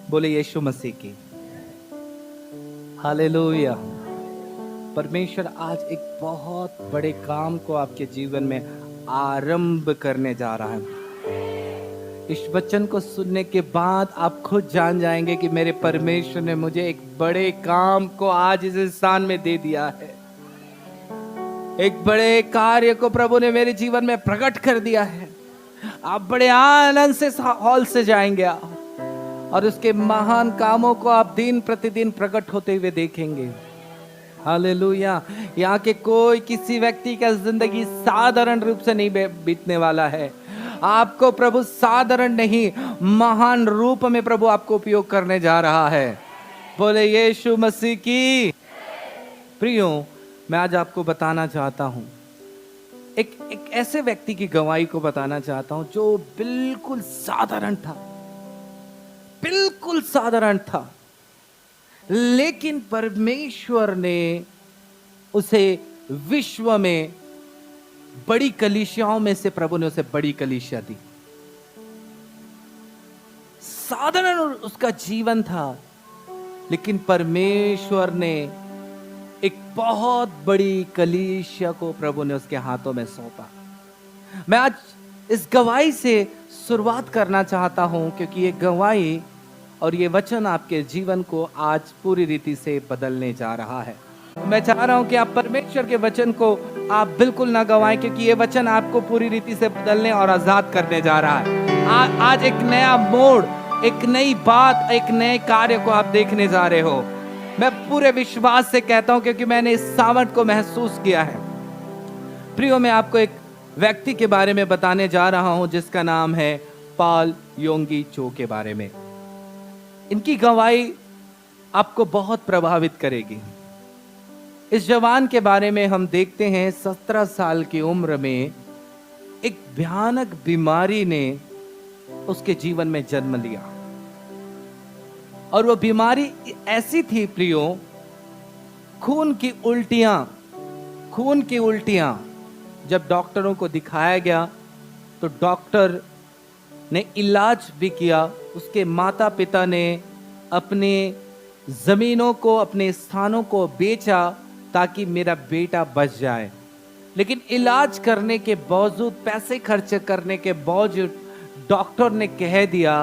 बोले यीशु मसीह की हालेलुया। परमेश्वर आज एक बहुत बड़े काम को आपके जीवन में आरंभ करने जा रहा है। इस वचन को सुनने के बाद आप खुद जान जाएंगे कि मेरे परमेश्वर ने मुझे एक बड़े काम को आज इस स्थान में दे दिया है। एक बड़े कार्य को प्रभु ने मेरे जीवन में प्रकट कर दिया है। आप बड़े आनंद से हॉल से जाएंगे और उसके महान कामों को आप दिन प्रतिदिन प्रकट होते हुए देखेंगे। हालेलुया। यहाँ के कोई किसी व्यक्ति का जिंदगी साधारण रूप से नहीं बीतने वाला है। आपको प्रभु साधारण नहीं, महान रूप में प्रभु आपको उपयोग करने जा रहा है। बोले यीशु मसीह की। प्रियो, मैं आज आपको बताना चाहता हूं, एक ऐसे व्यक्ति की गवाही को बताना चाहता हूं जो बिल्कुल साधारण था, बिल्कुल साधारण था, लेकिन परमेश्वर ने उसे विश्व में बड़ी कलीसियाओं में से प्रभु ने उसे बड़ी कलीसिया दी। साधारण उसका जीवन था, लेकिन परमेश्वर ने एक बहुत बड़ी कलीसिया को प्रभु ने उसके हाथों में सौंपा। मैं आज इस गवाही से शुरुआत करना चाहता हूं, क्योंकि ये गवाही और ये वचन आपके जीवन को आज पूरी रीति से बदलने जा रहा है। मैं चाह रहा हूं कि आप परमेश्वर के वचन को आप बिल्कुल ना गवाएं, क्योंकि ये वचन आपको पूरी रीति से बदलने और आजाद करने जा रहा है। आज एक नया मोड़, एक नई बात, एक नए कार्य को आप देखने जा रहे हो। मैं पूरे विश्वास से कहता हूं, क्योंकि मैंने इस सामर्थ को महसूस किया है। प्रियो, मैं आपको एक व्यक्ति के बारे में बताने जा रहा हूं जिसका नाम है पॉल योंगी चो के बारे में। इनकी गवाही आपको बहुत प्रभावित करेगी। इस जवान के बारे में हम देखते हैं 17 साल की उम्र में एक भयानक बीमारी ने उसके जीवन में जन्म लिया, और वो बीमारी ऐसी थी प्रियो, खून की उल्टियां। जब डॉक्टरों को दिखाया गया तो डॉक्टर ने इलाज भी किया। उसके माता पिता ने अपने जमीनों को, अपने स्थानों को बेचा ताकि मेरा बेटा बच जाए, लेकिन इलाज करने के बावजूद, पैसे खर्च करने के बावजूद डॉक्टर ने कह दिया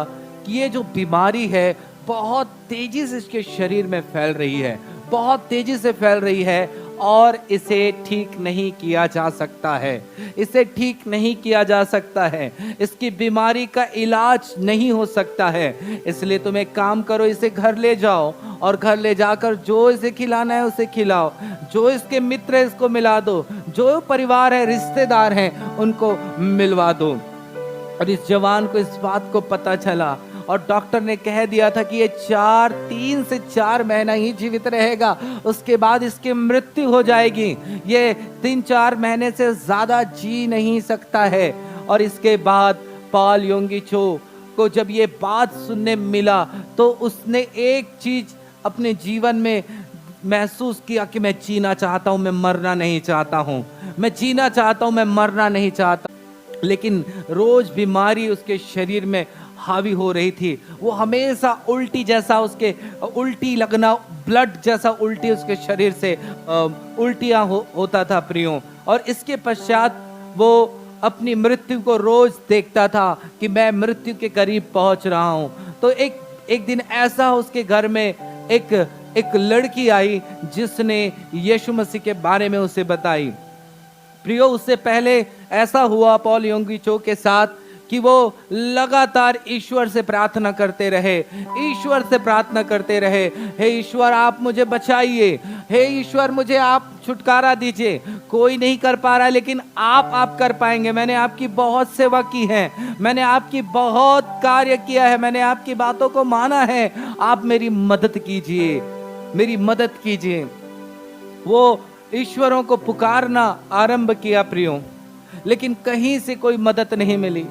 कि ये जो बीमारी है बहुत तेजी से इसके शरीर में फैल रही है, बहुत तेजी से फैल रही है, और इसे ठीक नहीं किया जा सकता है, इसे ठीक नहीं किया जा सकता है, इसकी बीमारी का इलाज नहीं हो सकता है। इसलिए तुम एक काम करो, इसे घर ले जाओ और घर ले जाकर जो इसे खिलाना है उसे खिलाओ, जो इसके मित्र है इसको मिला दो, जो परिवार है, रिश्तेदार हैं, उनको मिलवा दो। और इस जवान को इस बात को पता चला, और डॉक्टर ने कह दिया था कि ये 3 से 4 महीना ही जीवित रहेगा, उसके बाद इसकी मृत्यु हो जाएगी, ये 3-4 महीने से ज्यादा जी नहीं सकता है। और इसके बाद पॉल योंगी चो को जब ये बात सुनने मिला तो उसने एक चीज अपने जीवन में महसूस किया कि मैं जीना चाहता हूं, मैं मरना नहीं चाहता हूं, मैं जीना चाहता हूं, मैं मरना नहीं चाहता। लेकिन रोज बीमारी उसके शरीर में हावी हो रही थी। वो हमेशा उल्टी जैसा, उसके उल्टी लगना, ब्लड जैसा उल्टी उसके शरीर से उल्टियां होता था प्रियो। और इसके पश्चात वो अपनी मृत्यु को रोज देखता था कि मैं मृत्यु के करीब पहुंच रहा हूं। तो एक दिन ऐसा उसके घर में एक लड़की आई जिसने यीशु मसीह के बारे में उसे बताई। प्रियो, उससे पहले ऐसा हुआ पॉल योंगी चो के साथ कि वो लगातार ईश्वर से प्रार्थना करते रहे, ईश्वर से प्रार्थना करते रहे, हे ईश्वर आप मुझे बचाइए, हे ईश्वर मुझे आप छुटकारा दीजिए, कोई नहीं कर पा रहा लेकिन आप कर पाएंगे, मैंने आपकी बहुत सेवा की है, मैंने आपकी बहुत कार्य किया है, मैंने आपकी बातों को माना है, आप मेरी मदद कीजिए, मेरी मदद कीजिए। वो ईश्वरों को पुकारना आरंभ किया प्रियो, लेकिन कहीं से कोई मदद नहीं मिली।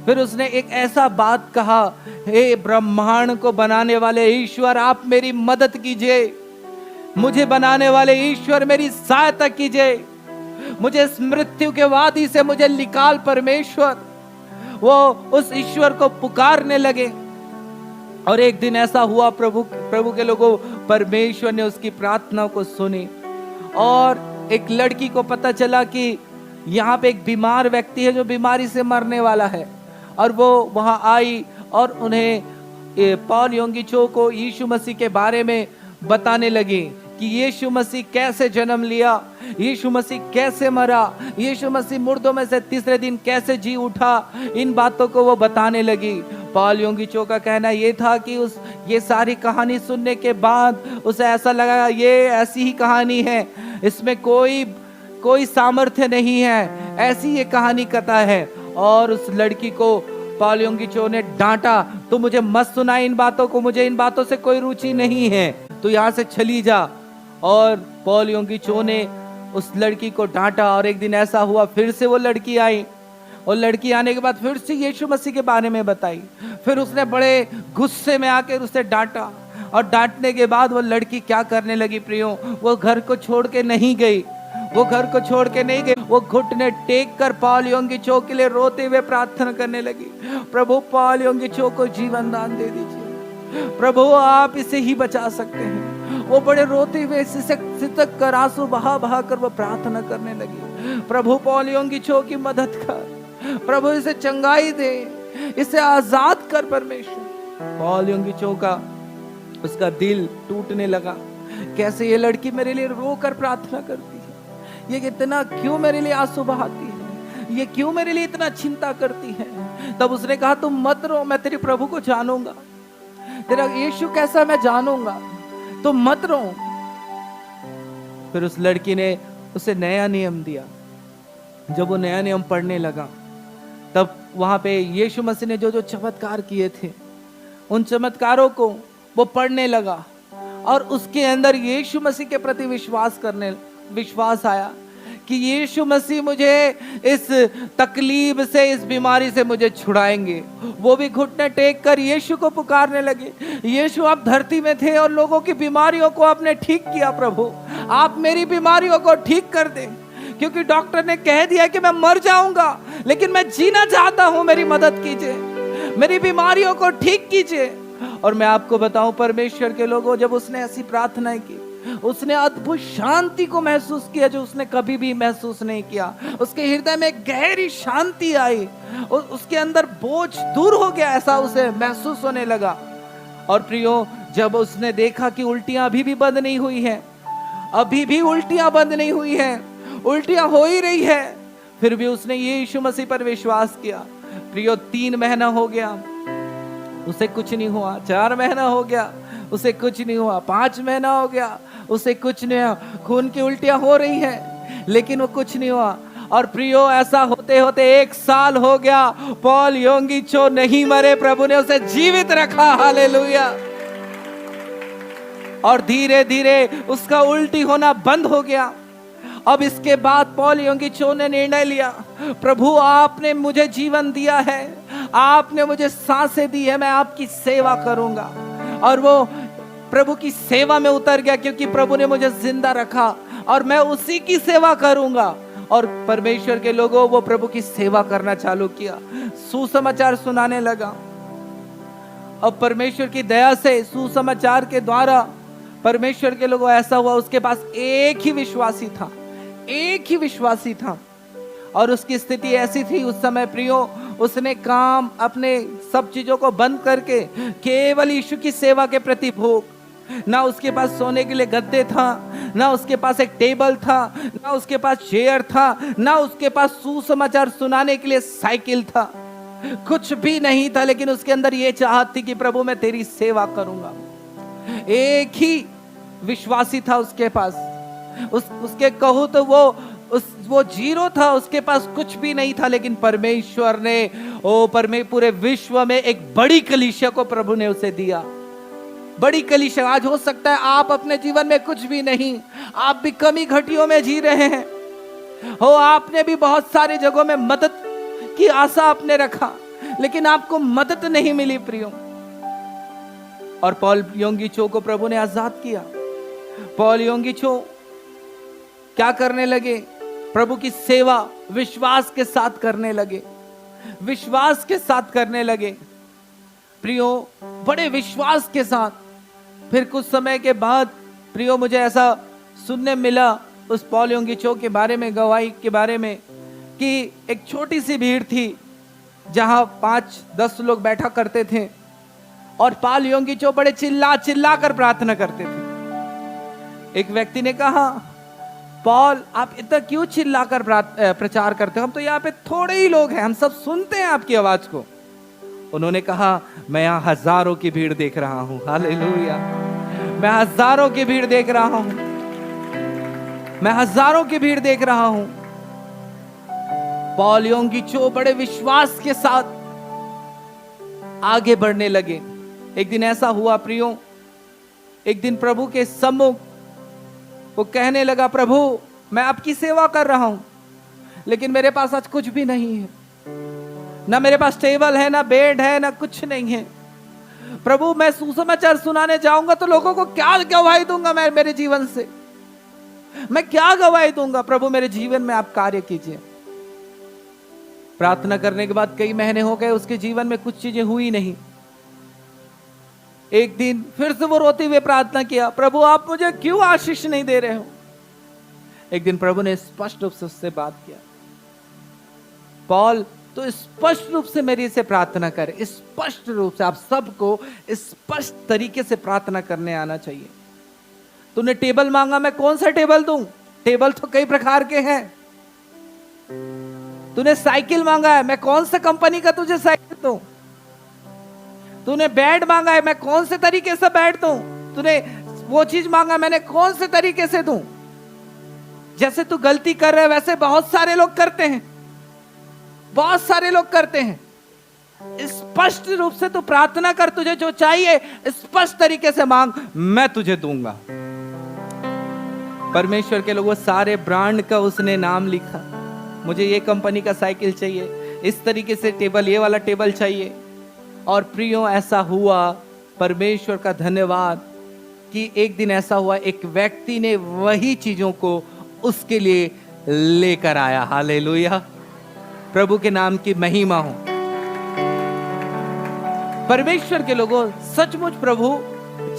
फिर उसने एक ऐसा बात कहा, हे ब्रह्मांड को बनाने वाले ईश्वर आप मेरी मदद कीजिए, मुझे बनाने वाले ईश्वर मेरी सहायता कीजिए, मुझे इस मृत्यु के वादी से मुझे निकाल परमेश्वर। वो उस ईश्वर को पुकारने लगे। और एक दिन ऐसा हुआ, प्रभु के लोगों, परमेश्वर ने उसकी प्रार्थना को सुनी और एक लड़की को पता चला कि यहाँ पे एक बीमार व्यक्ति है जो बीमारी से मरने वाला है। और वो वहां आई और उन्हें पॉल योंगी चो को यीशु मसीह के बारे में बताने लगी कि यीशु मसीह कैसे जन्म लिया, यीशु मसीह कैसे मरा, यीशु मसीह मुर्दों में से तीसरे दिन कैसे जी उठा। इन बातों को वो बताने लगी। पॉल योंगी चो का कहना ये था कि ये सारी कहानी सुनने के बाद उसे ऐसा लगा ये ऐसी ही कहानी है, इसमें कोई सामर्थ्य नहीं है, ऐसी ये कहानी कथा है। और उस लड़की को पॉल योंगी चो ने डांटा, तो मुझे मत सुना इन बातों को, मुझे इन बातों से कोई रुचि नहीं है, तो यहाँ से चली जा। और पॉल योंगी चो ने उस लड़की को डांटा। और एक दिन ऐसा हुआ, फिर से वो लड़की आई और लड़की आने के बाद फिर से यीशु मसीह के बारे में बताई। फिर उसने बड़े गुस्से में आकर उसे डांटा और डांटने के बाद वो लड़की क्या करने लगी प्रियो, वो घर को छोड़ के नहीं गई, वो घुटने टेक कर पॉल योंगी चो के लिए रोते हुए प्रार्थना करने लगी, प्रभु पॉल योंगी चो को जीवन दान दे दीजिए, प्रभु आप इसे ही बचा सकते हैं। वो बड़े रोते हुए सिसक कर आंसू बहा कर वो प्रार्थना करने लगी, प्रभु पॉल योंगी चो की मदद कर, प्रभु इसे चंगाई दे, इसे आजाद कर परमेश्वर। पॉल योंगी चो का उसका दिल टूटने लगा, कैसे ये लड़की मेरे लिए रोकर प्रार्थना करती है, ये इतना क्यों मेरे लिए आंसू बहाती है, ये क्यों मेरे लिए इतना चिंता करती है। तब उसने कहा तुम मत रो, मैं तेरे प्रभु को जानूंगा, तेरा यीशु कैसा मैं जानूंगा, तुम मत रो। फिर उस लड़की ने उसे नया नियम दिया। जब वो नया नियम पढ़ने लगा तब वहां पे यीशु मसीह ने जो जो चमत्कार किए थे उन चमत्कारों को वो पढ़ने लगा और उसके अंदर यीशु मसीह के प्रति विश्वास आया कि यीशु मसीह मुझे इस तकलीफ से, इस बीमारी से मुझे छुड़ाएंगे। वो भी घुटने टेक कर यीशु को पुकारने लगे, यीशु आप धरती में थे और लोगों की बीमारियों को आपने ठीक किया, प्रभु आप मेरी बीमारियों को ठीक कर दें, क्योंकि डॉक्टर ने कह दिया कि मैं मर जाऊंगा लेकिन मैं जीना चाहता हूं, मेरी मदद कीजिए, मेरी बीमारियों को ठीक कीजिए। और मैं आपको बताऊं परमेश्वर के लोगों, जब उसने ऐसी प्रार्थनाएं की उसने अद्भुत शांति को महसूस किया जो उसने कभी भी महसूस नहीं किया। उसके हृदय में गहरी शांति आई, उसके अंदर बोझ दूर हो गया, ऐसा उसे महसूस होने लगा। और प्रियो, जब उसने देखा कि उल्टियां अभी भी बंद नहीं हुई हैं, अभी भी उल्टियां बंद नहीं हुई हैं, उल्टियां हो ही रही है, फिर भी उसने यीशु मसीह पर विश्वास किया। प्रियो, 3 महीना हो गया उसे कुछ नहीं हुआ, 4 महीना हो गया उसे कुछ नहीं हुआ, 5 महीना हो गया उसे कुछ नहीं हुआ, खून की उल्टियां हो रही है लेकिन वो कुछ नहीं हुआ। और प्रियो, ऐसा होते होते 1 साल हो गया, पॉल योंगी चो नहीं मरे, प्रभु ने उसे जीवित रखा, हालेलुया। और धीरे धीरे उसका उल्टी होना बंद हो गया। अब इसके बाद पॉल योंगी चो ने निर्णय लिया, प्रभु आपने मुझे जीवन दिया है, आपने मुझे सांसें दी है, मैं आपकी सेवा करूंगा। और वो प्रभु की सेवा में उतर गया, क्योंकि प्रभु ने मुझे जिंदा रखा और मैं उसी की सेवा करूंगा। और परमेश्वर के लोगों, वो प्रभु की सेवा करना चालू किया, सुसमाचार सुनाने लगा। अब परमेश्वर की दया से सुसमाचार के द्वारा परमेश्वर के लोगों ऐसा हुआ, उसके पास एक ही विश्वासी था और उसकी स्थिति ऐसी थी उस समय प्रियो, उसने काम अपने सब चीजों को बंद करके केवल यीशु की सेवा के प्रति भोग, ना उसके पास सोने के लिए गद्दे था, ना उसके पास एक टेबल था, ना उसके पास चेयर था, ना उसके पास सुसमाचार सुनाने के लिए साइकिल था, कुछ भी नहीं था, लेकिन उसके अंदर ये चाहत थी कि प्रभु मैं तेरी सेवा करूंगा। एक ही विश्वासी था उसके पास, उसके कहूं तो वो जीरो था, उसके पास कुछ भी नहीं था, लेकिन परमेश्वर ने पूरे विश्व में एक बड़ी कलीसिया को प्रभु ने उसे दिया। बड़ी कलीसिया। आज हो सकता है आप अपने जीवन में कुछ भी नहीं, आप भी कमी घटियों में जी रहे हैं हो, आपने भी बहुत सारी जगहों में मदद की आशा आपने रखा, लेकिन आपको मदद नहीं मिली प्रियो। और पॉल योंगी चो को प्रभु ने आजाद किया। पॉल योंगी चो क्या करने लगे? प्रभु की सेवा विश्वास के साथ करने लगे, विश्वास के साथ करने लगे। प्रियो बड़े विश्वास के साथ, फिर कुछ समय के बाद प्रियो मुझे ऐसा सुनने मिला उस पॉल योंगी के बारे में, गवाही के बारे में, कि एक छोटी सी भीड़ थी जहां 5-10 लोग बैठा करते थे और पॉल योंगी बड़े चिल्ला चिल्ला कर प्रार्थना करते थे। एक व्यक्ति ने कहा, पॉल आप इतना क्यों चिल्लाकर प्रचार करते हो, हम तो यहाँ पे थोड़े ही लोग हैं, हम सब सुनते हैं आपकी आवाज को। उन्होंने कहा, मैं यहाँ हजारों की भीड़ देख रहा हूं, हालेलुया, मैं हजारों की भीड़ देख रहा हूं, मैं हजारों की भीड़ देख रहा हूं। पॉल योंगी बड़े विश्वास के साथ आगे बढ़ने लगे। एक दिन ऐसा हुआ प्रियो, एक दिन प्रभु के सम्मुख वो कहने लगा, प्रभु मैं आपकी सेवा कर रहा हूं, लेकिन मेरे पास आज कुछ भी नहीं है, ना मेरे पास टेबल है, ना बेड है, ना कुछ नहीं है। प्रभु मैं सुसमाचार सुनाने जाऊंगा तो लोगों को क्या गवाही दूंगा, मैं मेरे जीवन से मैं क्या गवाही दूंगा। प्रभु मेरे जीवन में आप कार्य कीजिए। प्रार्थना करने के बाद कई महीने हो गए, उसके जीवन में कुछ चीजें हुई नहीं। एक दिन फिर से वो रोते हुए प्रार्थना किया, प्रभु आप मुझे क्यों आशीष नहीं दे रहे हो। एक दिन प्रभु ने स्पष्ट रूप से उससे बात किया, पॉल तो स्पष्ट रूप से मेरी से प्रार्थना कर, स्पष्ट रूप से। आप सबको स्पष्ट तरीके से प्रार्थना करने आना चाहिए। तूने टेबल मांगा, मैं कौन सा टेबल दूं, टेबल तो कई प्रकार के हैं। तूने साइकिल मांगा है, मैं कौन सा कंपनी का तुझे साइकिल दूं। तूने बेड मांगा है, मैं कौन से तरीके से बेड दूं। तूने वो चीज मांगा, मैंने कौन से तरीके से दूं। जैसे तू गलती कर रहा है वैसे बहुत सारे लोग करते हैं, बहुत सारे लोग करते हैं। स्पष्ट रूप से तू प्रार्थना कर, तुझे जो चाहिए स्पष्ट तरीके से मांग, मैं तुझे दूंगा। परमेश्वर के लोगों सारे ब्रांड का उसने नाम लिखा, मुझे ये कंपनी का साइकिल चाहिए, इस तरीके से टेबल, ये वाला टेबल चाहिए। और प्रियो ऐसा हुआ, परमेश्वर का धन्यवाद कि एक दिन ऐसा हुआ, एक व्यक्ति ने वही चीजों को उसके लिए लेकर आया। हालेलुया, प्रभु के नाम की महिमा हो। परमेश्वर के लोगों सचमुच प्रभु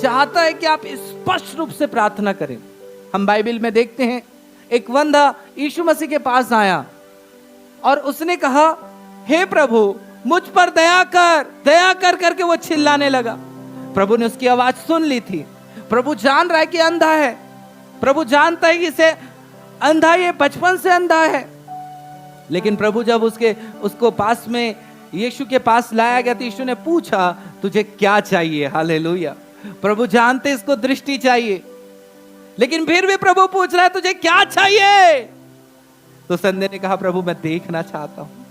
चाहता है कि आप स्पष्ट रूप से प्रार्थना करें। हम बाइबल में देखते हैं, एक बंदा यीशु मसीह के पास आया और उसने कहा, हे प्रभु मुझ पर दया कर, दया कर करके वो चिल्लाने लगा। प्रभु ने उसकी आवाज सुन ली थी। प्रभु जान रहा है कि अंधा है, प्रभु जानता है कि इसे अंधा, ये बचपन से अंधा है। लेकिन प्रभु जब उसको पास में यीशु के पास लाया गया तो यीशु ने पूछा, तुझे क्या चाहिए। हालेलुया, प्रभु जानते इसको दृष्टि चाहिए, लेकिन फिर भी प्रभु पूछ रहा है, तुझे क्या चाहिए। तो उस अंधे ने कहा, प्रभु मैं देखना चाहता हूं,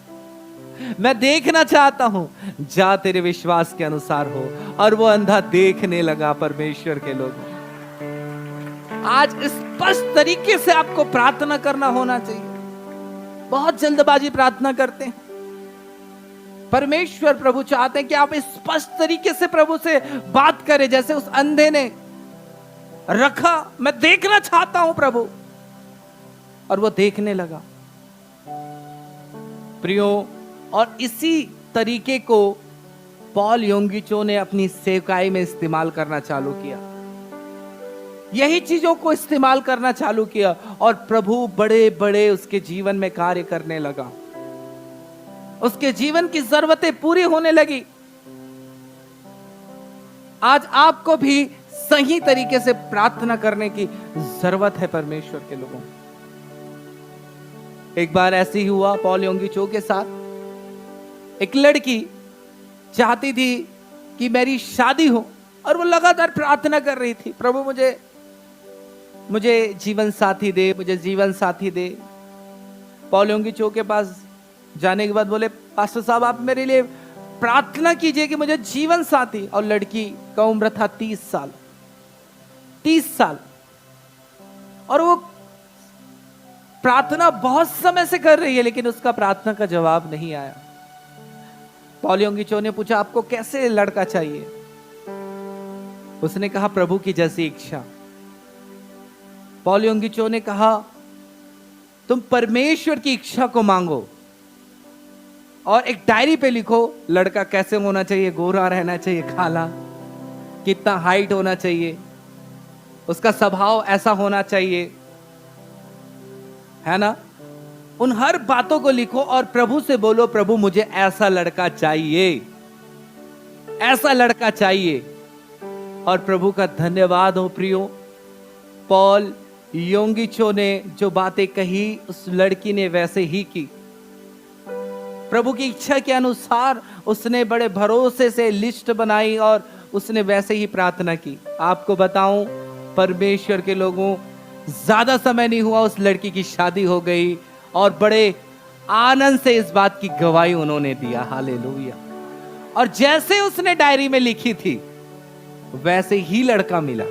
मैं देखना चाहता हूं, जा तेरे विश्वास के अनुसार हो। और वो अंधा देखने लगा। परमेश्वर के लोग आज स्पष्ट तरीके से आपको प्रार्थना करना होना चाहिए। बहुत जल्दबाजी प्रार्थना करते हैं। परमेश्वर प्रभु चाहते हैं कि आप स्पष्ट तरीके से प्रभु से बात करें, जैसे उस अंधे ने रखा, मैं देखना चाहता हूं प्रभु, और वो देखने लगा। प्रियो, और इसी तरीके को पॉल योंगी ने अपनी सेवकाई में इस्तेमाल करना चालू किया। यही चीजों को इस्तेमाल करना चालू किया और प्रभु बड़े बड़े उसके जीवन में कार्य करने लगा। उसके जीवन की जरूरतें पूरी होने लगी। आज आपको भी सही तरीके से प्रार्थना करने की जरूरत है परमेश्वर के लोगों। एक बार ऐसे ही हुआ पॉल योंगी के साथ। एक लड़की चाहती थी कि मेरी शादी हो और वो लगातार प्रार्थना कर रही थी, प्रभु मुझे जीवन साथी दे, मुझे जीवन साथी दे। पॉल योंगी के पास जाने के बाद बोले, पास्टर साहब आप मेरे लिए प्रार्थना कीजिए कि मुझे जीवन साथी। और लड़की का उम्र था 30 साल, 30 साल, और वो प्रार्थना बहुत समय से कर रही है, लेकिन उसका प्रार्थना का जवाब नहीं आया। पॉल योंगी ने पूछा, आपको कैसे लड़का चाहिए। उसने कहा, प्रभु की जैसी इच्छा। पॉल योंगी ने कहा, तुम परमेश्वर की इच्छा को मांगो, और एक डायरी पे लिखो लड़का कैसे होना चाहिए, गोरा रहना चाहिए, काला, कितना हाइट होना चाहिए, उसका स्वभाव ऐसा होना चाहिए, है ना। उन हर बातों को लिखो और प्रभु से बोलो, प्रभु मुझे ऐसा लड़का चाहिए, ऐसा लड़का चाहिए। और प्रभु का धन्यवाद हो प्रियो, पॉल योंगिचो ने जो बातें कही उस लड़की ने वैसे ही की। प्रभु की इच्छा के अनुसार उसने बड़े भरोसे से लिस्ट बनाई और उसने वैसे ही प्रार्थना की। आपको बताऊं, परमेश्वर के लोगों, ज्यादा समय नहीं हुआ उस लड़की की शादी हो गई और बड़े आनंद से इस बात की गवाही उन्होंने दिया। हालेलुया। और जैसे उसने डायरी में लिखी थी वैसे ही लड़का मिला,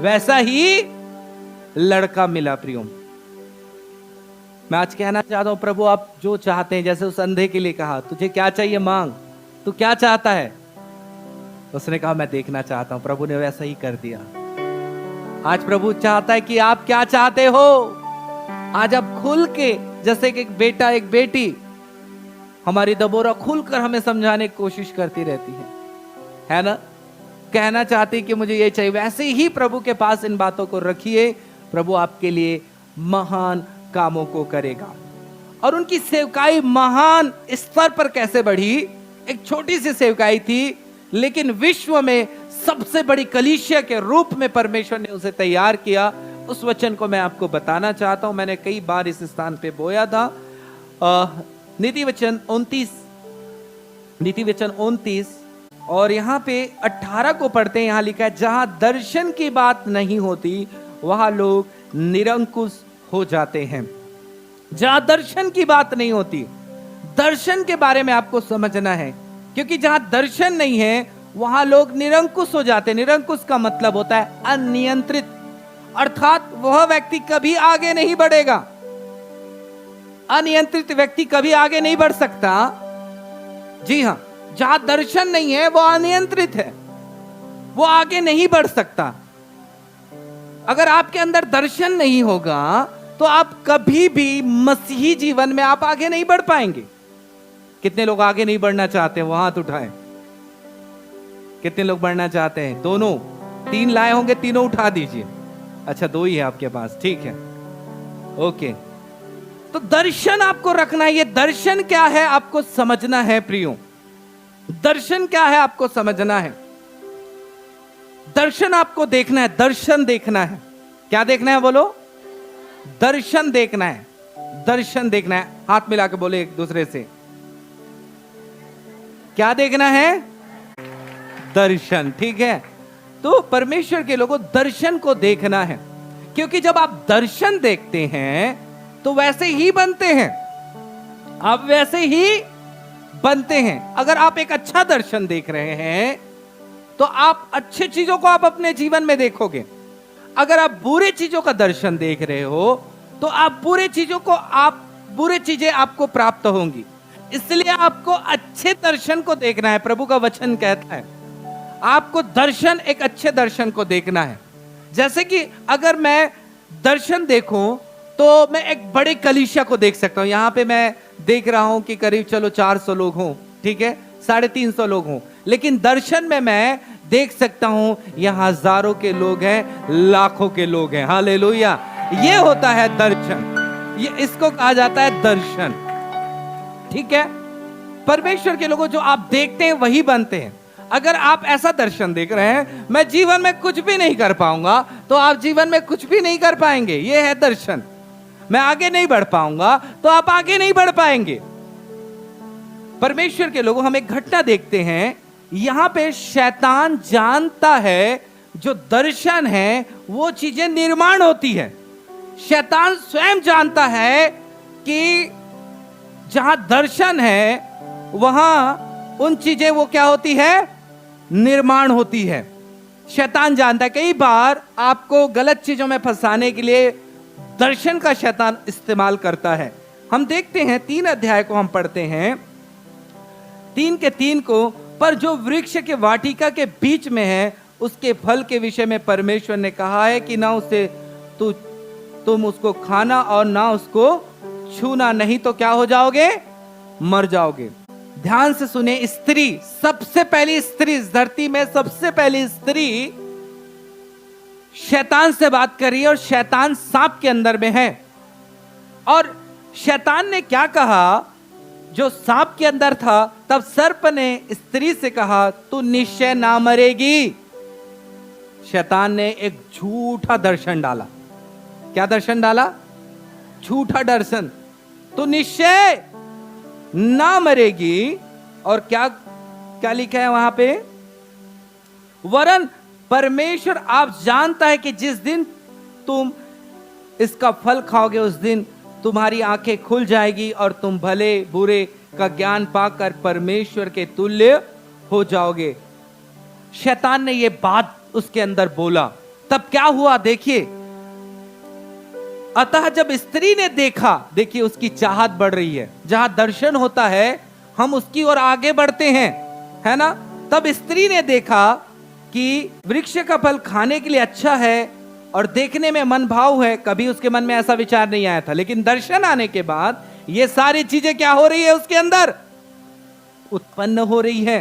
वैसा ही लड़का मिला। प्रियो, मैं आज कहना चाहता हूं, प्रभु आप जो चाहते हैं, जैसे उस अंधे के लिए कहा, तुझे क्या चाहिए मांग, तू क्या चाहता है? उसने कहा मैं देखना चाहता हूं। प्रभु ने वैसा ही कर दिया। आज प्रभु चाहता है कि आप क्या चाहते हो। आज आप खुल के, जैसे कि एक बेटा एक बेटी, हमारी दबोरा खुलकर हमें समझाने की कोशिश करती रहती है ना, कहना चाहती कि मुझे ये चाहिए, वैसे ही प्रभु के पास इन बातों को रखिए। प्रभु आपके लिए महान कामों को करेगा। और उनकी सेवकाई महान स्तर पर कैसे बढ़ी। एक छोटी सी सेवकाई थी, लेकिन विश्व में सबसे बड़ी कलीसिया के रूप में परमेश्वर ने उसे तैयार किया। उस वचन को मैं आपको बताना चाहता हूं। मैंने कई बार इस स्थान पे बोया था। नीति वचन 29 और यहां पे 18 को पढ़ते हैं। यहां लिखा है, जहां दर्शन की बात नहीं होती वहां लोग निरंकुश हो जाते हैं। जहां दर्शन की बात नहीं होती, दर्शन के बारे में आपको समझना है, क्योंकि जहां दर्शन नहीं है वहां लोग निरंकुश हो जाते हैं। निरंकुश का मतलब होता है अनियंत्रित, अर्थात वह व्यक्ति कभी आगे नहीं बढ़ेगा। अनियंत्रित व्यक्ति कभी आगे नहीं बढ़ सकता। जी हां, जहां दर्शन नहीं है वो अनियंत्रित है, वो आगे नहीं बढ़ सकता। अगर आपके अंदर दर्शन नहीं होगा तो आप कभी भी मसीही जीवन में आप आगे नहीं बढ़ पाएंगे। कितने लोग आगे नहीं बढ़ना चाहते हैं? वो हाथ उठाएं। कितने लोग बढ़ना चाहते हैं? दोनों, 3 लाए होंगे, तीनों उठा दीजिए। अच्छा, 2 ही है आपके पास, ठीक है, ओके। तो दर्शन आपको रखना है। ये दर्शन क्या है आपको समझना है प्रियो। दर्शन क्या है आपको समझना है। दर्शन आपको देखना है, दर्शन देखना है। क्या देखना है बोलो? दर्शन देखना है, दर्शन देखना है। हाथ मिला के बोले एक दूसरे से, क्या देखना है? दर्शन, ठीक है। तो परमेश्वर के लोगों, दर्शन को देखना है, क्योंकि जब आप दर्शन देखते हैं तो वैसे ही बनते हैं, आप वैसे ही बनते हैं। अगर आप एक अच्छा दर्शन देख रहे हैं तो आप अच्छी चीजों को आप अपने जीवन में देखोगे। अगर आप बुरे चीजों का दर्शन देख रहे हो तो आप बुरे चीजें आपको प्राप्त होंगी। इसलिए आपको अच्छे दर्शन को देखना है। प्रभु का वचन कहता है आपको दर्शन, एक अच्छे दर्शन को देखना है। जैसे कि अगर मैं दर्शन देखूं तो मैं एक बड़े कलीसिया को देख सकता हूं। यहां पे मैं देख रहा हूं कि करीब चलो 400 लोग हों, ठीक है, 350 लोग हों, लेकिन दर्शन में मैं देख सकता हूं यहां हजारों के लोग हैं, लाखों के लोग हैं। हालेलुया। ये होता है दर्शन, ये इसको कहा जाता है दर्शन, ठीक है। परमेश्वर के लोगों, जो आप देखते हैं वही बनते हैं। अगर आप ऐसा दर्शन देख रहे हैं, मैं जीवन में कुछ भी नहीं कर पाऊंगा, तो आप जीवन में कुछ भी नहीं कर पाएंगे। यह है दर्शन। मैं आगे नहीं बढ़ पाऊंगा तो आप आगे नहीं बढ़ पाएंगे। परमेश्वर के लोगों, हम एक घटना देखते हैं। यहां पे शैतान जानता है जो दर्शन है वो चीजें निर्माण होती है। शैतान स्वयं जानता है कि जहां दर्शन है वहां उन चीजें वो क्या होती है? निर्माण होती है। शैतान जानता है। कई बार आपको गलत चीजों में फंसाने के लिए दर्शन का शैतान इस्तेमाल करता है। हम देखते हैं 3 अध्याय को हम पढ़ते हैं, 3 के 3 को, पर जो वृक्ष के वाटिका के बीच में है उसके फल के विषय में परमेश्वर ने कहा है कि ना उसे तुम उसको खाना और ना उसको छूना, नहीं तो क्या हो जाओगे? मर जाओगे। ध्यान से सुने, स्त्री, सबसे पहली स्त्री, इस धरती में सबसे पहली स्त्री शैतान से बात कर रही है और शैतान सांप के अंदर में है। और शैतान ने क्या कहा, जो सांप के अंदर था, तब सर्प ने स्त्री से कहा तू निश्चय ना मरेगी। शैतान ने एक झूठा दर्शन डाला। क्या दर्शन डाला? झूठा दर्शन। तू निश्चय ना मरेगी। और क्या क्या लिखा है वहां पे? वरन परमेश्वर आप जानता है कि जिस दिन तुम इसका फल खाओगे उस दिन तुम्हारी आंखें खुल जाएगी और तुम भले बुरे का ज्ञान पाकर परमेश्वर के तुल्य हो जाओगे। शैतान ने यह बात उसके अंदर बोला। तब क्या हुआ देखिए, अतः जब स्त्री ने देखा, देखिए उसकी चाहत बढ़ रही है। जहां दर्शन होता है हम उसकी ओर आगे बढ़ते हैं, है ना। तब स्त्री ने देखा कि वृक्ष का फल खाने के लिए अच्छा है और देखने में मन भाव है। कभी उसके मन में ऐसा विचार नहीं आया था, लेकिन दर्शन आने के बाद ये सारी चीजें क्या हो रही है उसके अंदर उत्पन्न हो रही है।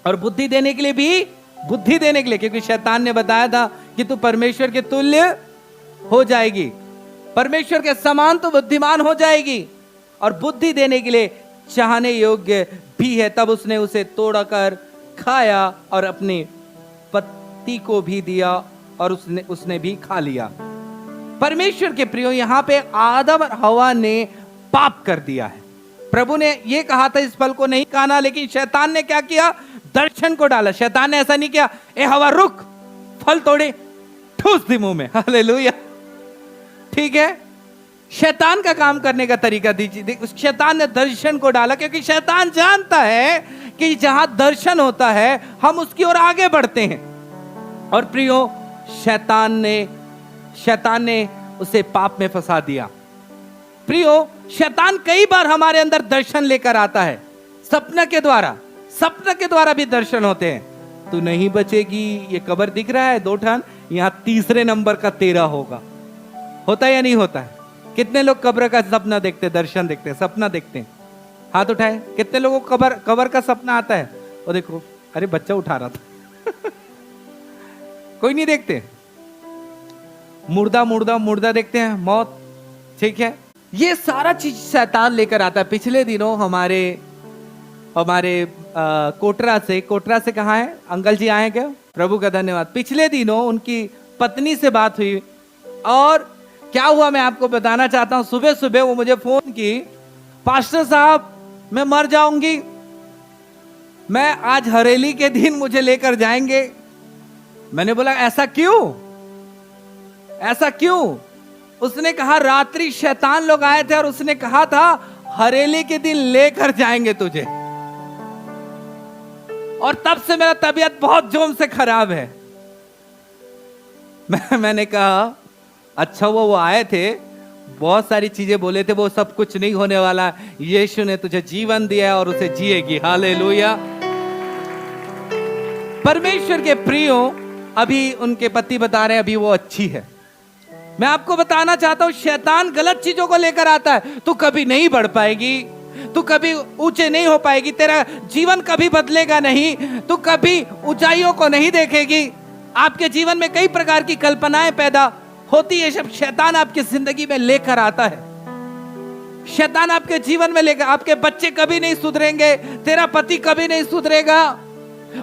और बुद्धि देने के लिए भी, बुद्धि देने के लिए, क्योंकि शैतान ने बताया था कि तू परमेश्वर के तुल्य हो जाएगी, परमेश्वर के समान तो बुद्धिमान हो जाएगी, और बुद्धि देने के लिए चाहने योग्य भी है। तब उसने उसे तोड़कर खाया और अपने पति को भी दिया और उसने भी खा लिया। परमेश्वर के प्रियो, यहां पे आदम और हवा ने पाप कर दिया है। प्रभु ने यह कहा था इस फल को नहीं खाना, लेकिन शैतान ने क्या किया? दर्शन को डाला। शैतान ने ऐसा नहीं किया, ए हवा रुक, फल तोड़े, ठूस दी मुंह में। हालेलुया, ठीक है। शैतान का काम करने का तरीका दीजिए। शैतान ने दर्शन को डाला, क्योंकि शैतान जानता है कि जहां दर्शन होता है हम उसकी ओर आगे बढ़ते हैं। और प्रियो, शैतान ने उसे पाप में फंसा दिया। प्रियो, शैतान कई बार हमारे अंदर दर्शन लेकर आता है, सपना के द्वारा भी दर्शन होते हैं। तू नहीं बचेगी, ये कब्र दिख रहा है 2 ठन, यहां तीसरे नंबर का तेरा होगा। होता है या नहीं होता है? कितने लोग कब्र का सपना देखते, दर्शन देखते, सपना देखते हैं? हाथ उठाए। कितने लोगों को कब्र का सपना आता है? वो देखो, अरे बच्चा उठा रहा था। कोई नहीं देखते? मुर्दा देखते हैं, मौत, ठीक है। ये सारा चीज शैतान लेकर आता है। पिछले दिनों हमारे कोटरा से कहाँ है अंकल जी, आए क्या? प्रभु का धन्यवाद। पिछले दिनों उनकी पत्नी से बात हुई और क्या हुआ मैं आपको बताना चाहता हूं। सुबह सुबह वो मुझे फोन की, पास्टर साहब मैं मर जाऊंगी, मैं आज हरेली के दिन मुझे लेकर जाएंगे। मैंने बोला ऐसा क्यों? उसने कहा रात्रि शैतान लोग आए थे और उसने कहा था हरेली के दिन लेकर जाएंगे तुझे। और तब से मेरा तबीयत बहुत जोम से खराब है। मैंने कहा अच्छा, वो आए थे, बहुत सारी चीजें बोले थे, वो सब कुछ नहीं होने वाला। यीशु ने तुझे जीवन दिया है और उसे जिएगी। हालेलुया। परमेश्वर के प्रियो, अभी उनके पति बता रहे हैं अभी वो अच्छी है। मैं आपको बताना चाहता हूं, शैतान गलत चीजों को लेकर आता है। तू कभी नहीं बढ़ पाएगी, तू कभी ऊंचे नहीं हो पाएगी, तेरा जीवन कभी बदलेगा नहीं, तू कभी ऊंचाइयों को नहीं देखेगी। आपके जीवन में कई प्रकार की कल्पनाएं पैदा होती है, सब शैतान आपकी जिंदगी में लेकर आता है। शैतान आपके जीवन में लेकर, आपके बच्चे कभी नहीं सुधरेंगे, तेरा पति कभी नहीं सुधरेगा।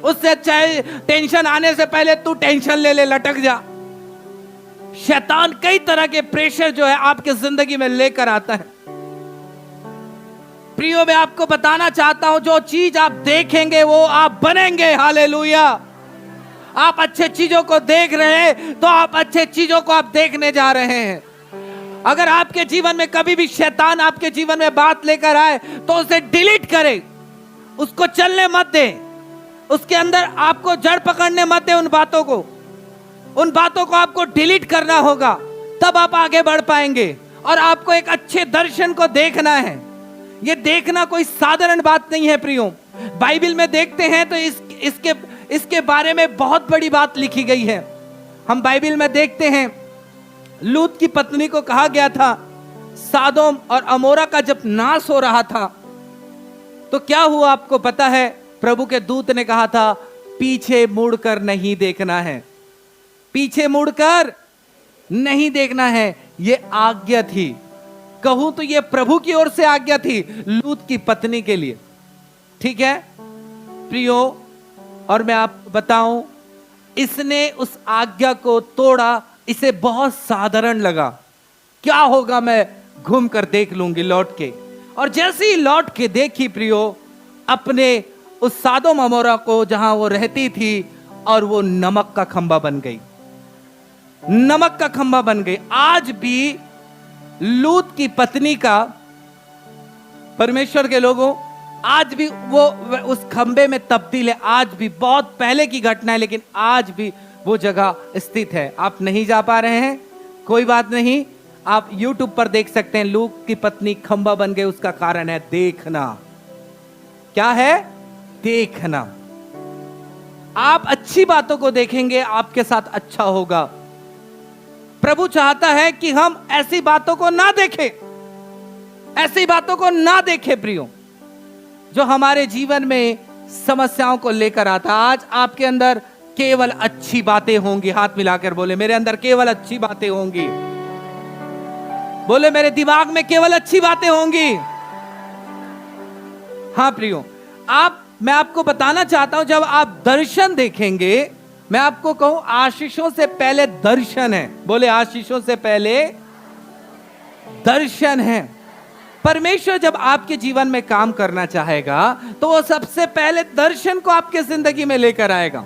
उससे अच्छा है टेंशन आने से पहले तू टेंशन ले, लटक जा। शैतान कई तरह के प्रेशर जो है आपके जिंदगी में लेकर आता है। प्रियो, मैं आपको बताना चाहता हूं, जो चीज आप देखेंगे वो आप बनेंगे। हालेलुया। आप अच्छे चीजों को देख रहे हैं तो आप अच्छे चीजों को आप देखने जा रहे हैं। अगर आपके जीवन में कभी भी शैतान आपके जीवन में बात लेकर आए तो उसे डिलीट करें, उसको चलने मत दें, उसके अंदर आपको जड़ पकड़ने मत दें। उन बातों को आपको डिलीट करना होगा, तब आप आगे बढ़ पाएंगे। और आपको एक अच्छे दर्शन को देखना है। ये देखना कोई साधारण बात नहीं है प्रियो। बाइबल में देखते हैं तो इसके बारे में बहुत बड़ी बात लिखी गई है। हम बाइबल में देखते हैं लूत की पत्नी को कहा गया था, सादोम और अमोरा का जब नाश हो रहा था तो क्या हुआ आपको पता है? प्रभु के दूत ने कहा था पीछे मुड़कर नहीं देखना है, पीछे मुड़कर नहीं देखना है। ये आज्ञा थी, कहूं तो ये प्रभु की ओर से आज्ञा थी लूत की पत्नी के लिए। ठीक है प्रियो, और मैं आप बताऊं, इसने उस आज्ञा को तोड़ा। इसे बहुत साधारण लगा, क्या होगा मैं घूम कर देख लूंगी लौट के। और जैसे ही लौट के देखी प्रियो, अपने उस सादोम अमोरा को जहां वो रहती थी, और वो नमक का खंबा बन गई, नमक का खंबा बन गई। आज भी लूत की पत्नी का, परमेश्वर के लोगों, आज भी वो उस खंबे में तब्दील है। आज भी, बहुत पहले की घटना है, लेकिन आज भी वो जगह स्थित है। आप नहीं जा पा रहे हैं, कोई बात नहीं, आप YouTube पर देख सकते हैं। लूत की पत्नी खंबा बन गई, उसका कारण है देखना। क्या है? देखना। आप अच्छी बातों को देखेंगे, आपके साथ अच्छा होगा। प्रभु चाहता है कि हम ऐसी बातों को ना देखें, ऐसी बातों को ना देखें प्रियो, जो हमारे जीवन में समस्याओं को लेकर आता। आज आपके अंदर केवल अच्छी बातें होंगी। हाथ मिलाकर बोले, मेरे अंदर केवल अच्छी बातें होंगी। बोले, मेरे दिमाग में केवल अच्छी बातें होंगी। हाँ प्रियो, मैं आपको बताना चाहता हूं, जब आप दर्शन देखेंगे, मैं आपको कहूं, आशीषों से पहले दर्शन है। बोले, आशीषों से पहले दर्शन है। परमेश्वर जब आपके जीवन में काम करना चाहेगा, तो वो सबसे पहले दर्शन को आपके जिंदगी में लेकर आएगा,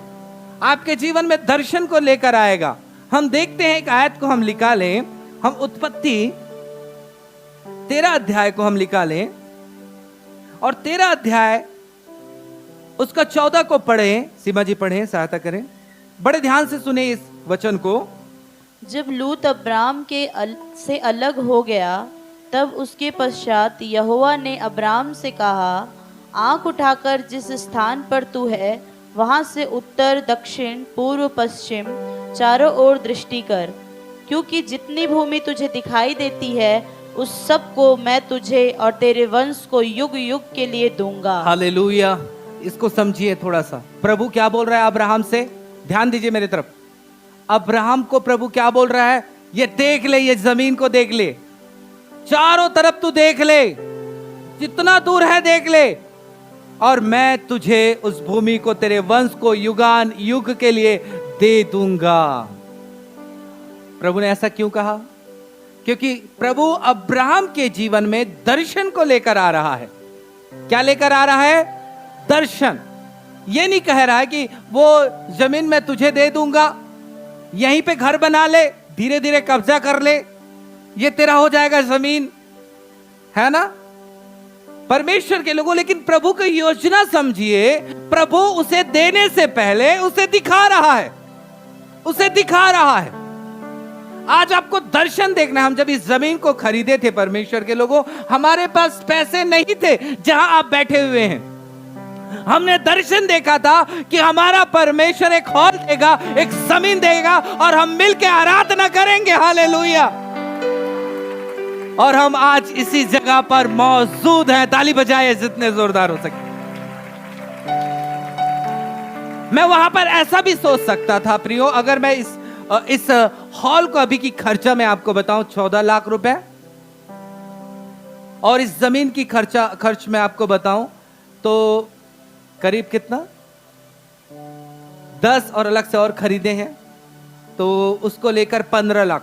आपके जीवन में दर्शन को लेकर आएगा। हम देखते हैं एक आयत को हम निकालें, हम उत्पत्ति 13 अध्याय को हम निकालें, और 13 अध्याय उसका 14 को पढ़ें। सीमा जी पढ़ें, सहायता करें, बड़े ध्यान से सुने इस वचन को। जब लूत अब्राम से अलग हो गया, तब उसके पश्चात यहोवा ने अब्राम से कहा, आंख उठाकर जिस स्थान पर तू है, वहां से उत्तर, दक्षिण, पूर्व, पश्चिम चारों ओर दृष्टि कर, क्योंकि जितनी भूमि तुझे दिखाई देती है, उस सब को मैं तुझे और तेरे वंश को युग युग के लिए दूंगा। हालेलुया। इसको समझिए थोड़ा सा। प्रभु क्या बोल रहा है अब्राहम से? ध्यान दीजिए मेरी तरफ। अब्राहम को प्रभु क्या बोल रहा है? ये देख ले, ये जमीन को देख ले, चारों तरफ तू देख ले, जितना दूर है देख ले, और मैं तुझे उस भूमि को, तेरे वंश को युगान युग के लिए दे दूंगा। प्रभु ने ऐसा क्यों कहा? क्योंकि प्रभु अब्राहम के जीवन में दर्शन को लेकर आ रहा है। क्या लेकर आ रहा है? दर्शन। ये नहीं कह रहा है कि वो जमीन मैं तुझे दे दूंगा, यहीं पे घर बना ले, धीरे धीरे कब्जा कर ले, ये तेरा हो जाएगा जमीन, है ना परमेश्वर के लोगों। लेकिन प्रभु की योजना समझिए, प्रभु उसे देने से पहले उसे दिखा रहा है, उसे दिखा रहा है। आज आपको दर्शन देखना है। हम जब इस जमीन को खरीदे थे परमेश्वर के लोगों, हमारे पास पैसे नहीं थे जहां आप बैठे हुए हैं। हमने दर्शन देखा था कि हमारा परमेश्वर एक हॉल देगा, एक जमीन देगा, और हम मिलकर आराधना करेंगे। हालेलुया। और हम आज इसी जगह पर मौजूद हैं। ताली बजाए जितने जोरदार हो सके। मैं वहां पर ऐसा भी सोच सकता था प्रियो, अगर मैं इस हॉल को अभी की खर्चा मैं आपको बताऊं 14 लाख रुपए, और इस जमीन की खर्च मैं आपको बताऊं तो करीब कितना 10 और अलग से और खरीदे हैं, तो उसको लेकर 15 लाख,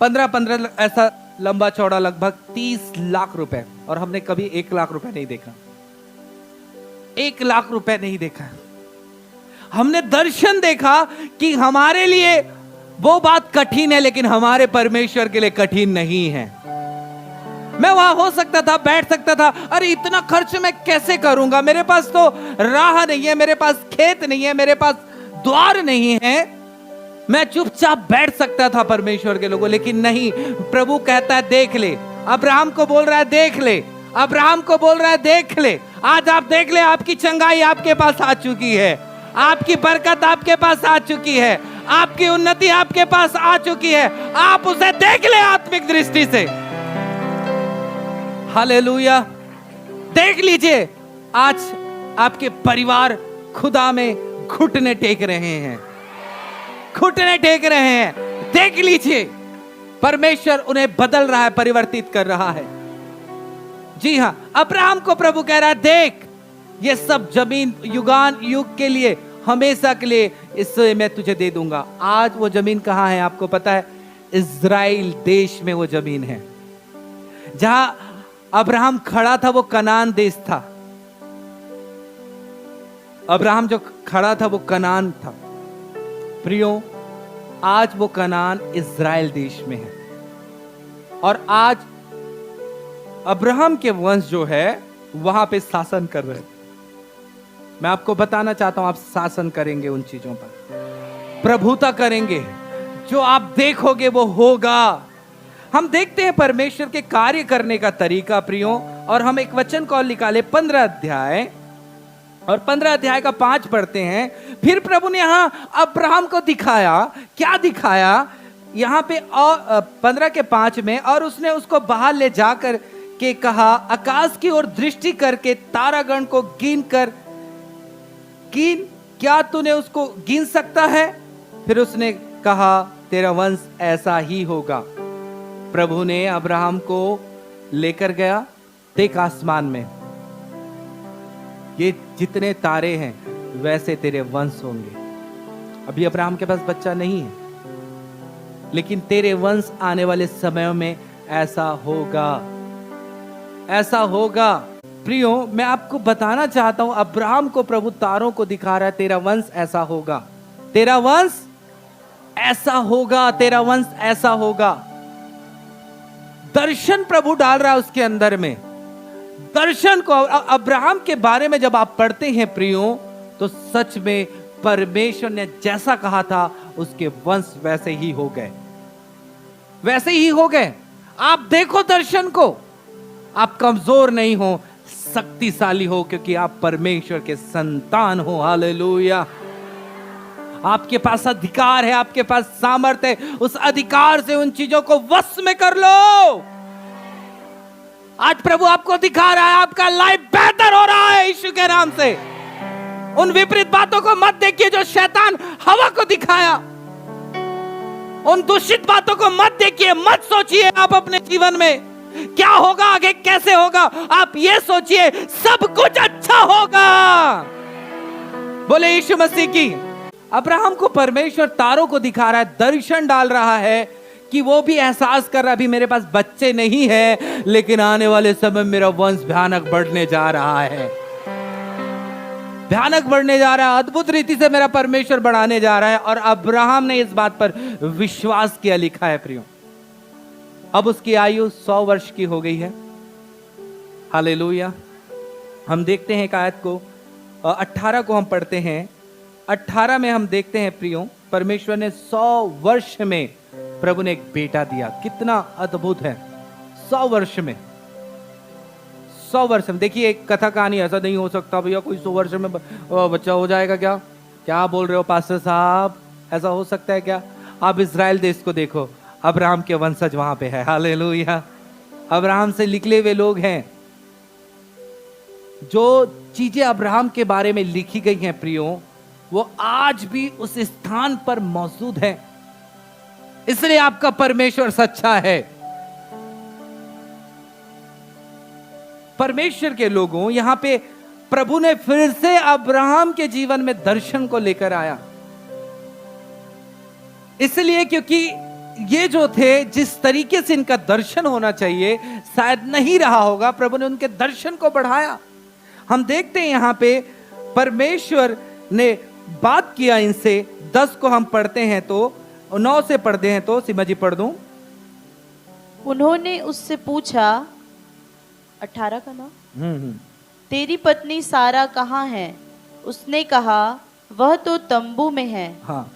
15 ऐसा लंबा चौड़ा लगभग 30 लाख रुपए। और हमने कभी 1 लाख रुपए नहीं देखा, 1 लाख रुपए नहीं देखा। हमने दर्शन देखा कि हमारे लिए वो बात कठिन है, लेकिन हमारे परमेश्वर के लिए कठिन नहीं है। मैं वहां हो सकता था, बैठ सकता था, अरे इतना खर्च मैं कैसे करूंगा, मेरे पास तो राह नहीं है, मेरे पास खेत नहीं है, मेरे पास द्वार नहीं है। मैं चुपचाप बैठ सकता था परमेश्वर के लोगों, लेकिन नहीं। प्रभु कहता है देख ले। अब्राहम को बोल रहा है देख ले, अब्राहम को बोल रहा है देख ले। आज आप देख ले, आपकी चंगाई आपके पास आ चुकी है, आपकी बरकत आपके पास आ चुकी है, आपकी उन्नति आपके पास आ चुकी है। आप उसे देख ले आत्मिक दृष्टि से। हालेलुया। देख लीजिए, आज आपके परिवार खुदा में घुटने टेक रहे हैं, घुटने टेक रहे हैं। देख लीजिए, परमेश्वर उन्हें बदल रहा है, परिवर्तित कर रहा है। जी हां, अब्राहम को प्रभु कह रहा है, देख ये सब जमीन युगान युग के लिए, हमेशा के लिए, इससे मैं तुझे दे दूंगा। आज वो जमीन कहां है आपको पता है? इज़राइल देश में वो जमीन है। जहां अब्राहम खड़ा था वो कनान देश था। अब्राहम जो खड़ा था वो कनान था। प्रियो, आज वो कनान इज़राइल देश में है और आज अब्राहम के वंश जो है वहां पे शासन कर रहे हैं। मैं आपको बताना चाहता हूं, आप शासन करेंगे उन चीजों पर, प्रभुता करेंगे। जो आप देखोगे वो होगा। हम देखते हैं परमेश्वर के कार्य करने का तरीका प्रियो, और हम एक वचन को निकाले 15 अध्याय और 15 अध्याय का 5 पढ़ते हैं। फिर प्रभु ने यहां अब्राहम को दिखाया, क्या दिखाया यहां पे 15 के 5 में, और उसने उसको बाहर ले जाकर के कहा, आकाश की ओर दृष्टि करके तारागण को गिन, क्या तूने उसको गिन सकता है? फिर उसने कहा, तेरा वंश ऐसा ही होगा। प्रभु ने अब्राहम को लेकर गया, देख आसमान में ये जितने तारे हैं वैसे तेरे वंश होंगे। अभी अब्राहम के पास बच्चा नहीं है, लेकिन तेरे वंश आने वाले समयों में ऐसा होगा, ऐसा होगा। प्रियो, मैं आपको बताना चाहता हूं, अब्राहम को प्रभु तारों को दिखा रहा है, तेरा वंश ऐसा होगा, तेरा वंश ऐसा होगा, तेरा वंश ऐसा होगा। दर्शन प्रभु डाल रहा है उसके अंदर में, दर्शन को। अब्राहम के बारे में जब आप पढ़ते हैं प्रियो, तो सच में परमेश्वर ने जैसा कहा था उसके वंश वैसे ही हो गए, वैसे ही हो गए। आप देखो दर्शन को, आप कमजोर नहीं हो, शक्तिशाली हो, क्योंकि आप परमेश्वर के संतान हो। हालेलुया। आपके पास अधिकार है, आपके पास सामर्थ्य है, उस अधिकार से उन चीजों को वश में कर लो। आज प्रभु आपको दिखा रहा है, आपका लाइफ बेहतर हो रहा है यीशु के नाम से। उन विपरीत बातों को मत देखिए जो शैतान हवा को दिखाया, उन दूषित बातों को मत देखिए, मत सोचिए आप अपने जीवन में क्या होगा, आगे कैसे होगा। आप ये सोचिए सब कुछ अच्छा होगा। बोले यीशु मसीह की। अब्राहम को परमेश्वर तारों को दिखा रहा है, दर्शन डाल रहा है कि वो भी एहसास कर रहा है, अभी मेरे पास बच्चे नहीं है, लेकिन आने वाले समय मेरा वंश भयानक बढ़ने जा रहा है, भयानक बढ़ने जा रहा है, अद्भुत रीति से मेरा परमेश्वर बढ़ाने जा रहा है। और अब्राहम ने इस बात पर विश्वास किया, लिखा है प्रियो। अब उसकी आयु 100 वर्ष की हो गई है। हालेलुया। हम देखते हैं एक आयत को, 18 को हम पढ़ते हैं। 18 में हम देखते हैं प्रियो, परमेश्वर ने 100 वर्ष में प्रभु ने एक बेटा दिया। कितना अद्भुत है, 100 वर्ष में, 100 वर्ष में। देखिए एक कथा कहानी, ऐसा नहीं हो सकता भैया कोई 100 वर्ष में बच्चा हो जाएगा क्या? क्या बोल रहे हो पास्टर साहब, ऐसा हो सकता है क्या? आप इज़राइल देश को देखो, अब्राहम के वंशज वहां पे है। हालेलुया। अब्राहम से निकले हुए लोग हैं। जो चीजें अब्राहम के बारे में लिखी गई हैं प्रियो, वो आज भी उस स्थान पर मौजूद है। इसलिए आपका परमेश्वर सच्चा है। परमेश्वर के लोगों, यहां पे प्रभु ने फिर से अब्राहम के जीवन में दर्शन को लेकर आया, इसलिए क्योंकि ये जो थे, जिस तरीके से इनका दर्शन होना चाहिए शायद नहीं रहा होगा, प्रभु ने उनके दर्शन को बढ़ाया। हम देखते हैं यहां पे परमेश्वर ने बात किया इनसे। 10 को हम पढ़ते हैं तो, 9 से पढ़ते हैं तो, सीमा जी पढ़ दूं। उन्होंने उससे पूछा, 18 का ना, तेरी पत्नी सारा कहाँ है? उसने कहा, वह तो तंबू में है। हाँ।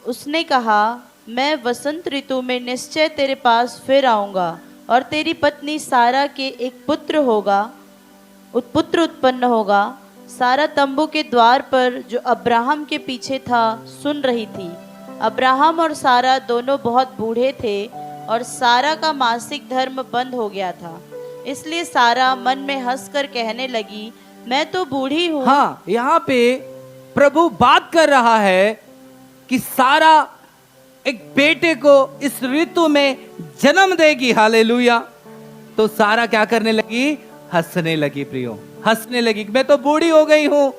उसने कहा, मैं वसंत ऋतु में निश्चय तेरे पास फिर आऊंगा, और तेरी पत्नी सारा के एक पुत्र उत्पन्न होगा। सारा तंबू के द्वार पर जो अब्राहम के पीछे था सुन रही थी। अब्राहम और सारा दोनों बहुत बूढ़े थे, और सारा का मासिक धर्म बंद हो गया था। इसलिए सारा मन में हंसकर कहने लगी, मैं तो बूढ़ी हूँ। हाँ, यहाँ पे प्रभु बात कर रहा है कि सारा एक बेटे को इस ऋतु में जन्म देगी। हालेलुया। तो सारा क्या करने लगी? हंसने लगी प्रियो, हंसने लगी। मैं तो बूढ़ी हो गई हूं,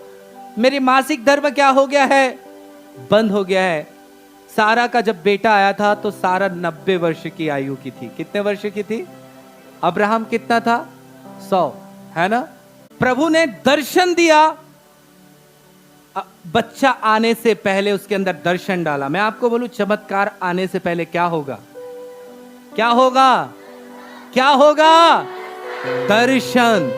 मेरी मासिक धर्म क्या हो गया है? बंद हो गया है। सारा का जब बेटा आया था तो सारा 90 वर्ष की आयु की थी। कितने वर्ष की थी? अब्राहम कितना था? 100, है ना? प्रभु ने दर्शन दिया, बच्चा आने से पहले उसके अंदर दर्शन डाला। मैं आपको बोलूं, चमत्कार आने से पहले क्या होगा? क्या होगा? क्या होगा? दर्शन,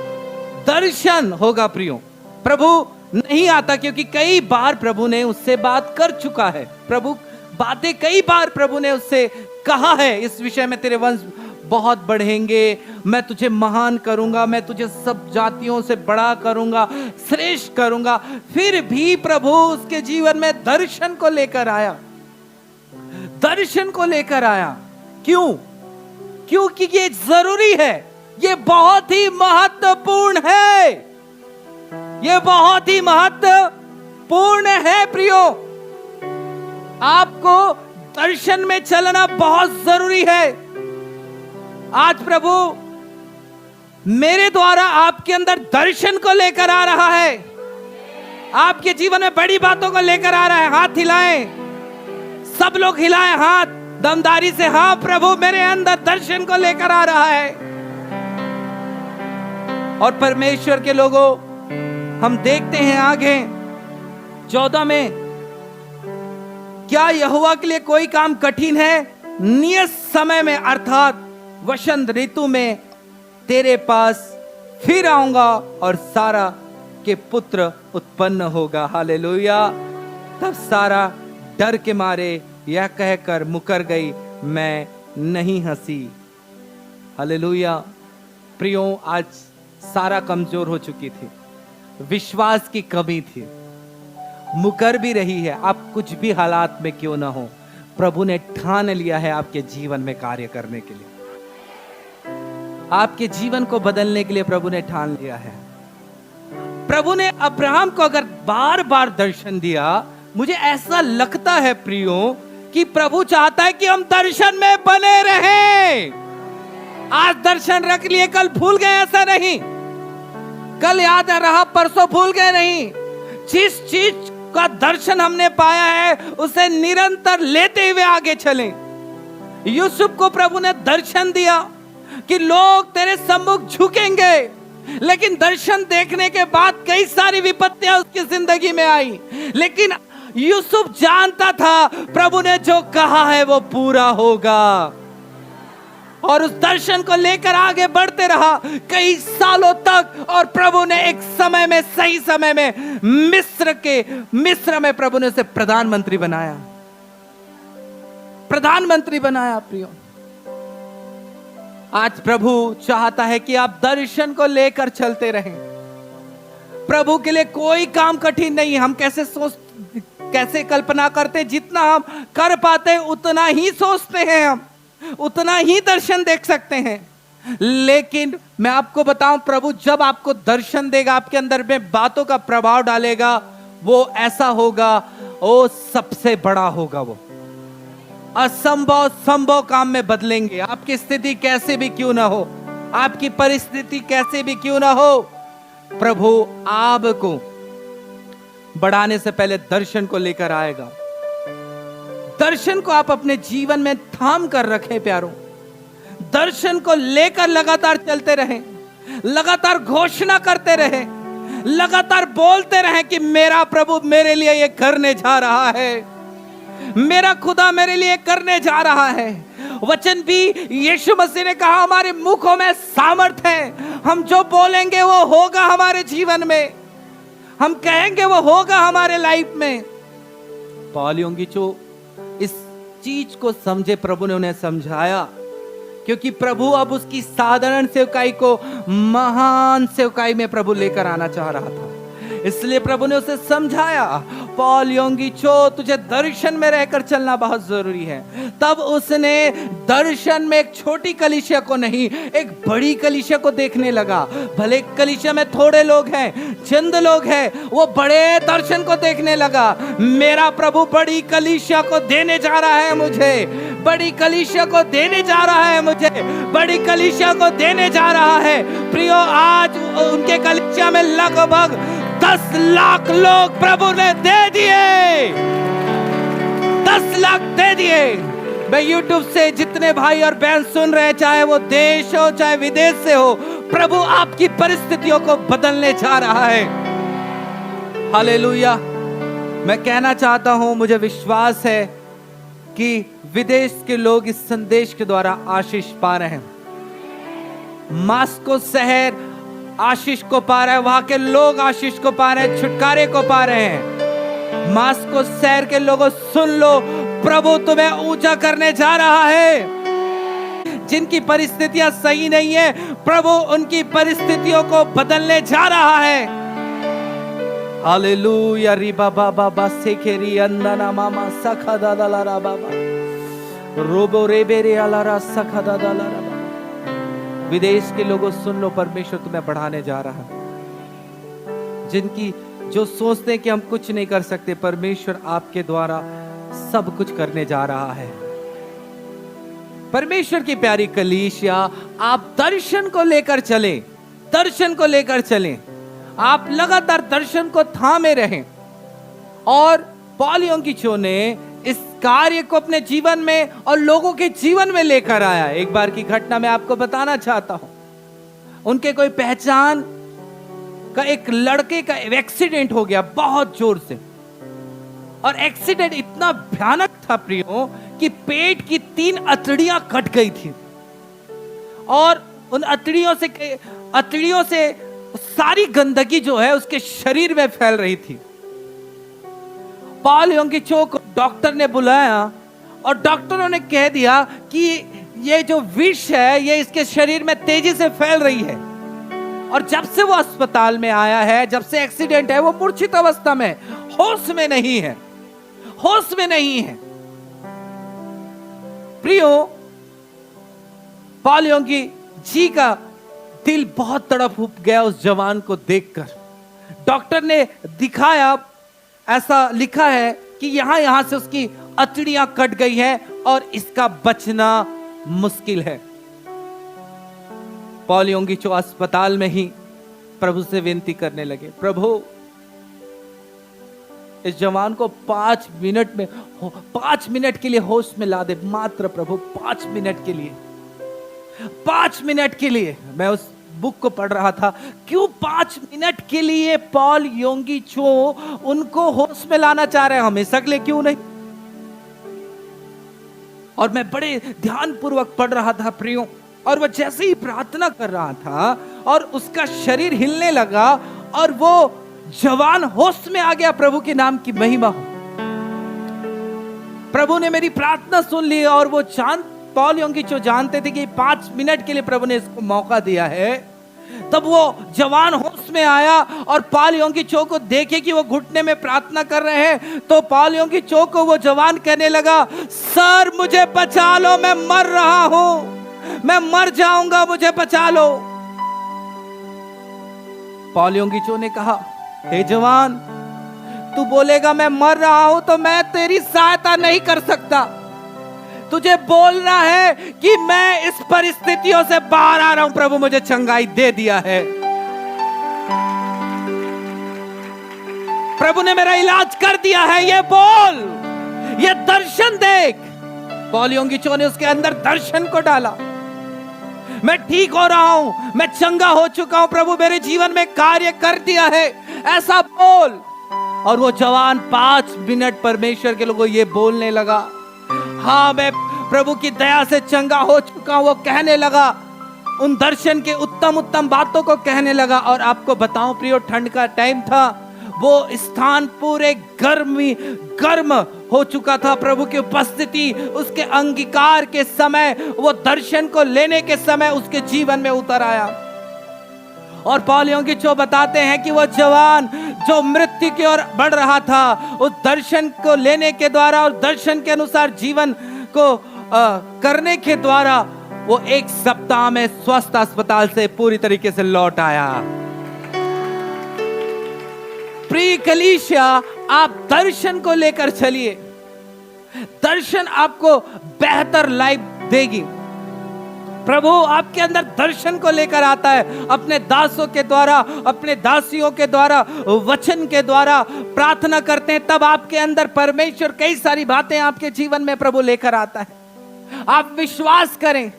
दर्शन होगा प्रियो। प्रभु नहीं आता क्योंकि कई बार प्रभु ने उससे बात कर चुका है। प्रभु बातें कई बार प्रभु ने उससे कहा है, इस विषय में तेरे वंश बहुत बढ़ेंगे, मैं तुझे महान करूंगा, मैं तुझे सब जातियों से बड़ा करूंगा, श्रेष्ठ करूंगा। फिर भी प्रभु उसके जीवन में दर्शन को लेकर आया, दर्शन को लेकर आया। क्यों? क्योंकि ये जरूरी है, ये बहुत ही महत्वपूर्ण है, ये बहुत ही महत्वपूर्ण है प्रियो। आपको दर्शन में चलना बहुत जरूरी है। आज प्रभु मेरे द्वारा आपके अंदर दर्शन को लेकर आ रहा है, आपके जीवन में बड़ी बातों को लेकर आ रहा है। हाथ हिलाएं, सब लोग हिलाएं हाथ दमदारी से। हाँ प्रभु, मेरे अंदर दर्शन को लेकर आ रहा है। और परमेश्वर के लोगों, हम देखते हैं आगे 14 में, क्या यहोवा के लिए कोई काम कठिन है? नियत समय में अर्थात वसंत ऋतु में तेरे पास फिर आऊंगा और सारा के पुत्र उत्पन्न होगा। हालेलुया। तब सारा डर के मारे यह कहकर मुकर गई, मैं नहीं हंसी। हालेलुया। प्रियो, आज सारा कमजोर हो चुकी थी, विश्वास की कमी थी, मुकर भी रही है। आप कुछ भी हालात में क्यों ना हो, प्रभु ने ठान लिया है आपके जीवन में कार्य करने के लिए, आपके जीवन को बदलने के लिए प्रभु ने ठान लिया है। प्रभु ने अब्राहम को अगर बार बार दर्शन दिया, मुझे ऐसा लगता है प्रियो कि प्रभु चाहता है कि हम दर्शन में बने रहें। आज दर्शन रख लिए, कल भूल गए, ऐसा नहीं। कल याद रहा, परसों भूल गए नहीं। जिस चीज का दर्शन हमने पाया है उसे निरंतर लेते हुए आगे चलें। यूसुफ को प्रभु ने दर्शन दिया कि लोग तेरे सम्मुख झुकेंगे, लेकिन दर्शन देखने के बाद कई सारी विपत्तियां उसकी जिंदगी में आई, लेकिन यूसुफ जानता था प्रभु ने जो कहा है वो पूरा होगा, और उस दर्शन को लेकर आगे बढ़ते रहा कई सालों तक। और प्रभु ने एक समय में, सही समय में मिस्र में प्रभु ने उसे प्रधानमंत्री बनाया, प्रधानमंत्री बनाया। प्रियो, आज प्रभु चाहता है कि आप दर्शन को लेकर चलते रहें। प्रभु के लिए कोई काम कठिन नहीं। हम कैसे कल्पना करते, जितना हम कर पाते उतना ही सोचते हैं, हम उतना ही दर्शन देख सकते हैं। लेकिन मैं आपको बताऊं, प्रभु जब आपको दर्शन देगा, आपके अंदर में बातों का प्रभाव डालेगा, वो ऐसा होगा, वो सबसे बड़ा होगा। वो असंभव संभव काम में बदलेंगे। आपकी स्थिति कैसे भी क्यों ना हो, आपकी परिस्थिति कैसे भी क्यों ना हो, प्रभु आपको बढ़ाने से पहले दर्शन को लेकर आएगा। दर्शन को आप अपने जीवन में थाम कर रखें प्यारों। दर्शन को लेकर लगातार चलते रहें, लगातार घोषणा करते रहें, लगातार बोलते रहें कि मेरा प्रभु मेरे लिए ये करने जा रहा है, मेरा खुदा मेरे लिए करने जा रहा है। वचन भी यीशु मसीह ने कहा, हमारे मुखों में सामर्थ है, हम जो बोलेंगे वो होगा हमारे जीवन में, हम कहेंगे वो होगा हमारे लाइफ में। पौलियों की जो इस चीज को समझे, प्रभु ने उन्हें समझाया, क्योंकि प्रभु अब उसकी साधारण सेवकाई को महान सेवकाई में प्रभु लेकर आना चाह रहा था। इसलिए प्रभु ने उसे समझाया पॉल योंगिचो, तुझे दर्शन में रहकर चलना बहुत जरूरी है। तब उसने दर्शन में एक छोटी कलीसिया को नहीं, एक बड़ी कलीसिया को देखने लगा। भले कलीसिया में थोड़े लोग हैं, चंद लोग हैं, वो बड़े दर्शन को देखने लगा। मेरा प्रभु बड़ी कलीसिया को देने जा रहा है मुझे, बड़ी कलीसिया को देने जा रहा है मुझे, बड़ी कलीसिया को देने जा रहा है। प्रियो, आज उनके कलीसिया में लगभग 10 लाख लोग प्रभु ने दे दिए, 10 लाख दे दिए। मैं YouTube से जितने भाई और बहन सुन रहे, चाहे वो देश हो चाहे विदेश से हो, प्रभु आपकी परिस्थितियों को बदलने जा रहा है। हालेलुया। मैं कहना चाहता हूं, मुझे विश्वास है कि विदेश के लोग इस संदेश के द्वारा आशीष पा रहे हैं। मास्को शहर आशीष को पा रहा है, वहां के लोग आशीष को पा रहे हैं, छुटकारे को पा रहे हैं। मास्को शहर के लोगों, सुन लो, प्रभु तुम्हें ऊंचा करने जा रहा है। जिनकी परिस्थितियां सही नहीं है, प्रभु उनकी परिस्थितियों को बदलने जा रहा है। हालेलुया। रिबा बाबा बासेकेरी अंदना मामा सखा दादा रा बाबा रोबो रेबेरे अलारा सखा दादा रा बाबा। विदेश के लोगों, सुन लो, परमेश्वर तुम्हें बढ़ाने जा रहा है। जिनकी जो सोचते हैं कि हम कुछ नहीं कर सकते, परमेश्वर आपके द्वारा सब कुछ करने जा रहा है। परमेश्वर की प्यारी कलीसिया, आप दर्शन को लेकर चलें, दर्शन को लेकर चलें। आप लगातार दर्शन को थामे रहें। और पॉल योंगिचो ने इस कार्य को अपने जीवन में और लोगों के जीवन में लेकर आया। एक बार की घटना मैं आपको बताना चाहता हूं। उनके कोई पहचान का एक लड़के का एक्सीडेंट हो गया बहुत जोर से, और एक्सीडेंट इतना भयानक था प्रियो कि पेट की 3 अतड़ियां कट गई थी, और उन अतड़ियों से सारी गंदगी जो है उसके शरीर में फैल रही थी। पॉल योंगिचो को डॉक्टर ने बुलाया और डॉक्टरों ने कह दिया कि ये जो विष है ये इसके शरीर में तेजी से फैल रही है। और जब से वो अस्पताल में आया है, जब से एक्सीडेंट है, वो मूर्छित अवस्था में, होश में नहीं है, होश में नहीं है। प्रियो, पॉल योंगिचो का दिल बहुत तड़प गया उस जवान को देखकर। डॉक्टर ने दिखाया, ऐसा लिखा है कि यहां से उसकी अतड़ियां कट गई है और इसका बचना मुश्किल है। पॉल योंगिचो अस्पताल में ही प्रभु से विनती करने लगे, प्रभु इस जवान को 5 मिनट के लिए होश में ला दे, मात्र प्रभु 5 मिनट के लिए, 5 मिनट के लिए। मैं उस बुक को पढ़ रहा था, क्यों 5 मिनट के लिए पॉल योंगिचो उनको होश में लाना चाह रहे हैं, हमेशा के लिए क्यों नहीं? और मैं बड़े ध्यानपूर्वक पढ़ रहा था प्रियो, और वह जैसे ही प्रार्थना कर रहा था और उसका शरीर हिलने लगा और वो जवान होश में आ गया। प्रभु के नाम की महिमा हो। प्रभु ने मेरी प्रार्थना सुन ली, और वो पॉल योंगिचो जानते थे कि 5 मिनट के लिए प्रभु ने इसको मौका दिया है। तब वो जवान होश में आया और पॉल योंगिचो को देखे कि वो घुटने में प्रार्थना कर रहे हैं, तो पॉल योंगिचो को वो जवान कहने लगा, सर मुझे बचा लो, मैं मर रहा हूं, मैं मर जाऊंगा, मुझे बचा लो। पॉल योंगिचो ने कहा, हे जवान, तू बोलेगा मैं मर रहा हूं तो मैं तेरी सहायता नहीं कर सकता। तुझे बोलना है कि मैं इस परिस्थितियों से बाहर आ रहा हूं, प्रभु मुझे चंगाई दे दिया है, प्रभु ने मेरा इलाज कर दिया है, ये बोल, ये दर्शन देख। पॉल योंगिचो ने उसके अंदर दर्शन को डाला। मैं ठीक हो रहा हूं, मैं चंगा हो चुका हूं, प्रभु मेरे जीवन में कार्य कर दिया है, ऐसा बोल। और वो जवान 5 मिनट परमेश्वर के लोगों ये बोलने लगा, हाँ मैं प्रभु की दया से चंगा हो चुका हूं। वो कहने लगा, उन दर्शन के उत्तम उत्तम बातों को कहने लगा। और आपको बताऊं प्रियो, ठंड का टाइम था, वो स्थान पूरे गर्म हो चुका था। प्रभु की उपस्थिति उसके अंगीकार के समय, वो दर्शन को लेने के समय उसके जीवन में उतर आया। और पॉल योंगिचो बताते हैं कि वो जवान जो मृत्यु की ओर बढ़ रहा था, उस दर्शन को लेने के द्वारा और दर्शन के अनुसार जीवन को करने के द्वारा वो 1 सप्ताह में स्वस्थ अस्पताल से पूरी तरीके से लौट आया। प्रिय कलीसिया, आप दर्शन को लेकर चलिए। दर्शन आपको बेहतर लाइफ देगी। प्रभु आपके अंदर दर्शन को लेकर आता है, अपने दासों के द्वारा, अपने दासियों के द्वारा, वचन के द्वारा प्रार्थना करते हैं, तब आपके अंदर परमेश्वर कई सारी बातें आपके जीवन में प्रभु लेकर आता है। आप विश्वास करें,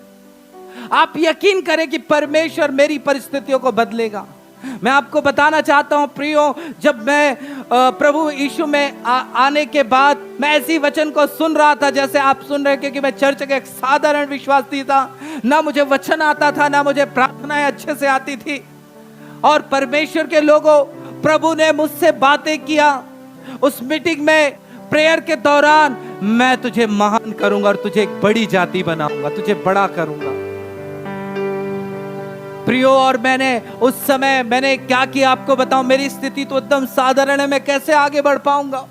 आप यकीन करें कि परमेश्वर मेरी परिस्थितियों को बदलेगा। मैं आपको बताना चाहता हूं प्रियो, जब मैं प्रभु यीशु में आने के बाद मैं ऐसी वचन को सुन रहा था जैसे आप सुन रहे, क्योंकि मैं चर्च का एक साधारण विश्वासी था, ना मुझे वचन आता था, ना मुझे प्रार्थनाएं अच्छे से आती थी। और परमेश्वर के लोगों, प्रभु ने मुझसे बातें किया। उस मीटिंग में प्रेयर के दौरान, मैं तुझे महान करूंगा और तुझे एक बड़ी जाति बनाऊंगा, तुझे बड़ा करूंगा। प्रियो, और मैंने उस समय मैंने क्या किया आपको बताऊं, मेरी स्थिति तो एकदम साधारण है, मैं कैसे आगे बढ़ पाऊंगा।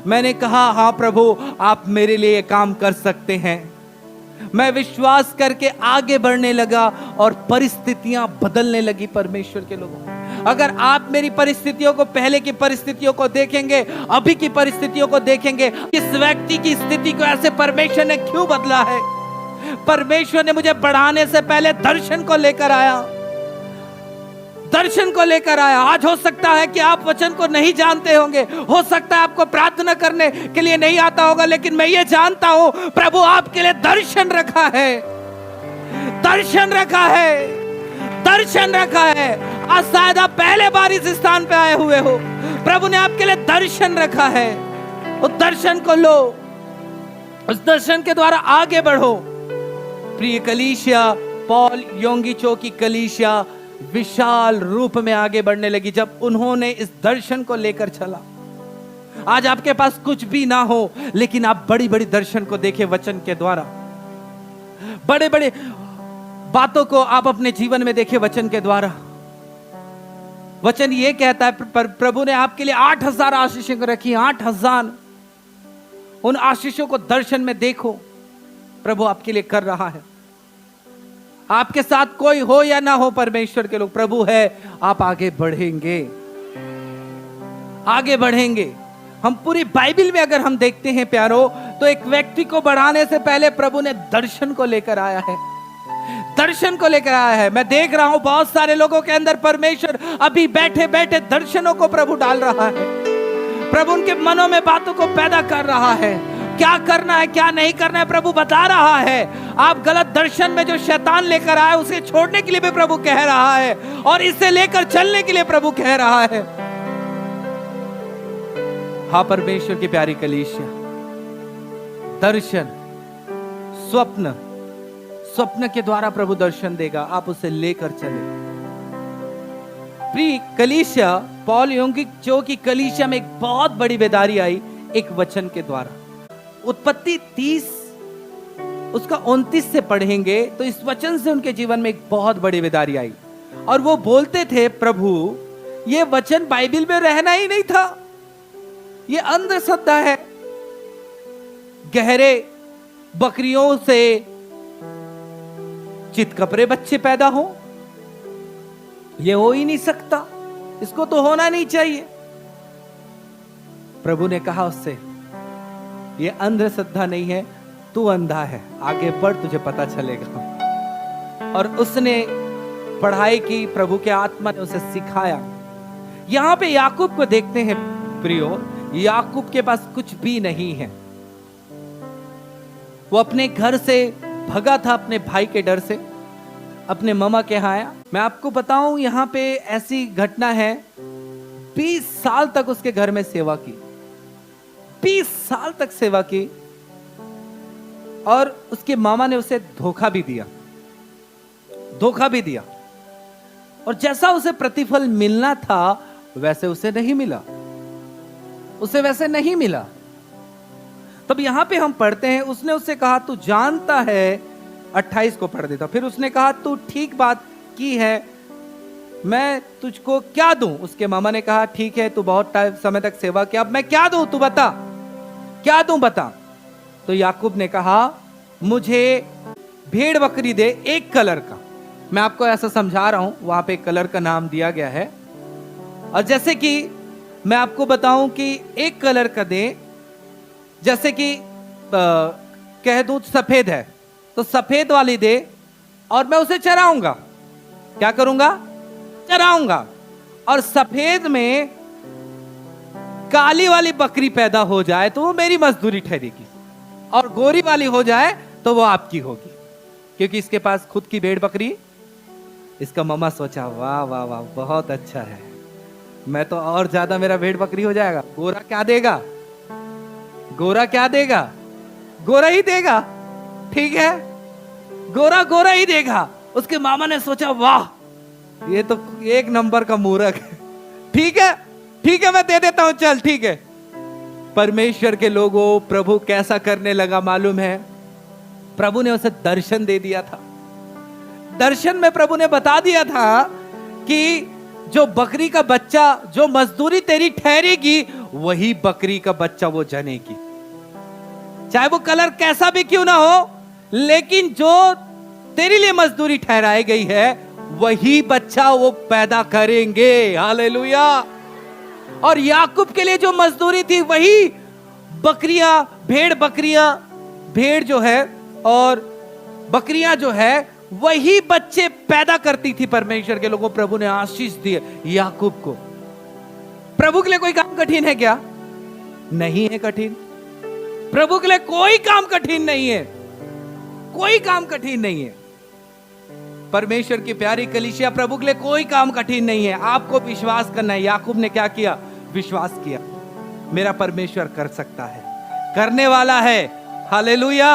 मैंने कहा, हाँ प्रभु, आप मेरे लिए काम कर सकते हैं। मैं विश्वास करके आगे बढ़ने लगा और परिस्थितियां बदलने लगी। परमेश्वर के लोगों, अगर आप मेरी परिस्थितियों को, पहले की परिस्थितियों को देखेंगे, अभी की परिस्थितियों को देखेंगे, इस व्यक्ति की स्थिति को ऐसे परमेश्वर ने क्यों बदला है। परमेश्वर ने मुझे बढ़ाने से पहले दर्शन को लेकर आया, दर्शन को लेकर आया। आज हो सकता है कि आप वचन को नहीं जानते होंगे, हो सकता है आपको प्रार्थना करने के लिए नहीं आता होगा, लेकिन मैं ये जानता हूं प्रभु आपके लिए दर्शन रखा है, दर्शन रखा है, दर्शन रखा है। आज शायद आप पहले बार इस स्थान पे आए हुए हो, प्रभु ने आपके लिए दर्शन रखा है। उस दर्शन को लो, उस दर्शन के द्वारा आगे बढ़ो। प्रिय कलीसिया, पॉल योंगिचो की कलीसिया विशाल रूप में आगे बढ़ने लगी जब उन्होंने इस दर्शन को लेकर चला। आज आपके पास कुछ भी ना हो, लेकिन आप बड़ी बड़ी दर्शन को देखें वचन के द्वारा, बड़े बड़े बातों को आप अपने जीवन में देखें वचन के द्वारा। वचन ये कहता है, प्रभु ने आपके लिए 8000 आशीषें रखी, 8000। उन आशीषों को दर्शन में देखो, प्रभु आपके लिए कर रहा है। आपके साथ कोई हो या ना हो, परमेश्वर के लोग, प्रभु है, आप आगे बढ़ेंगे, आगे बढ़ेंगे। हम पूरी बाइबल में अगर हम देखते हैं प्यारो, तो एक व्यक्ति को बढ़ाने से पहले प्रभु ने दर्शन को लेकर आया है, दर्शन को लेकर आया है। मैं देख रहा हूं बहुत सारे लोगों के अंदर परमेश्वर अभी बैठे बैठे दर्शनों को प्रभु डाल रहा है। प्रभु उनके मनों में बातों को पैदा कर रहा है, क्या करना है क्या नहीं करना है प्रभु बता रहा है। आप गलत दर्शन में जो शैतान लेकर आए उसे छोड़ने के लिए भी प्रभु कह रहा है, और इसे लेकर चलने के लिए प्रभु कह रहा है। हाँ परमेश्वर की प्यारी कलीसिया, दर्शन, स्वप्न, स्वप्न के द्वारा प्रभु दर्शन देगा, आप उसे लेकर चले। प्रिय कलीसिया, पॉल योंगिचो की कलीसिया में एक बहुत बड़ी बेदारी आई एक वचन के द्वारा। उत्पत्ति 30 उसका 29 से पढ़ेंगे तो इस वचन से उनके जीवन में एक बहुत बड़ी बेदारी आई, और वो बोलते थे, प्रभु ये वचन बाइबल में रहना ही नहीं था, ये अंधश्रद्धा है। गहरे बकरियों से चितकबरे बच्चे पैदा हो, ये हो ही नहीं सकता, इसको तो होना नहीं चाहिए। प्रभु ने कहा उससे, ये अंधश्रद्धा नहीं है, तू अंधा है, आगे बढ़, तुझे पता चलेगा। और उसने पढ़ाई की, प्रभु के आत्मा ने उसे सिखाया। यहां पे याकूब को देखते हैं प्रियो, याकूब के पास कुछ भी नहीं है। वो अपने घर से भगा था, अपने भाई के डर से, अपने मामा के यहाँ आया। मैं आपको बताऊं, यहां पे ऐसी घटना है, 20 साल तक उसके घर में सेवा की, 20 साल तक सेवा की, और उसके मामा ने उसे धोखा भी दिया, धोखा भी दिया, और जैसा उसे प्रतिफल मिलना था वैसे उसे नहीं मिला, उसे वैसे नहीं मिला। तब यहां पे हम पढ़ते हैं, उसने उससे कहा, तू जानता है, 28 को पढ़ देता, फिर उसने कहा, तू ठीक बात की है, मैं तुझको क्या दूं? उसके मामा ने कहा ठीक है, तू बहुत समय तक सेवा किया, अब मैं क्या दूं, तू बता क्या दूं, बता। तो याकूब ने कहा मुझे भेड़ बकरी दे एक कलर का। मैं आपको ऐसा समझा रहा हूं, वहां पे कलर का नाम दिया गया है। और जैसे कि मैं आपको बताऊं कि एक कलर का दे, जैसे कि कह दूं सफेद है तो सफेद वाली दे, और मैं उसे चराऊंगा। क्या करूंगा? चराऊंगा। और सफेद में काली वाली बकरी पैदा हो जाए तो वो मेरी मजदूरी ठहरेगी, और गोरी वाली हो जाए तो वो आपकी होगी, क्योंकि इसके पास खुद की भेड़ बकरी। इसका मामा सोचा वाह वाह वाह, बहुत अच्छा है, मैं तो और ज्यादा मेरा भेड़ बकरी हो जाएगा। गोरा क्या देगा? गोरा क्या देगा? गोरा ही देगा, ठीक है, गोरा गोरा ही देगा। उसके मामा ने सोचा वाह, ये तो एक नंबर का मूर्ख है, ठीक है ठीक है, मैं दे देता हूं, चल ठीक है। परमेश्वर के लोगों, प्रभु कैसा करने लगा मालूम है? प्रभु ने उसे दर्शन दे दिया था। दर्शन में प्रभु ने बता दिया था कि जो बकरी का बच्चा, जो मजदूरी तेरी ठहरेगी, वही बकरी का बच्चा वो जनेगी, चाहे वो कलर कैसा भी क्यों ना हो, लेकिन जो तेरे लिए मजदूरी ठहराई गई है वही बच्चा वो पैदा करेंगे। हालेलुया। और याकूब के लिए जो मजदूरी थी वही बकरियां, भेड़ जो है और बकरियां जो है वही बच्चे पैदा करती थी। परमेश्वर के लोगों, प्रभु ने आशीष दी याकूब को। प्रभु के लिए कोई काम कठिन है क्या? नहीं है कठिन। प्रभु के लिए कोई काम कठिन नहीं है, कोई काम कठिन नहीं है। परमेश्वर की प्यारी कलीसिया, प्रभु के लिए कोई काम कठिन नहीं है। आपको विश्वास करना है। याकूब ने क्या किया? विश्वास किया, मेरा परमेश्वर कर सकता है, करने वाला है। हालेलुया।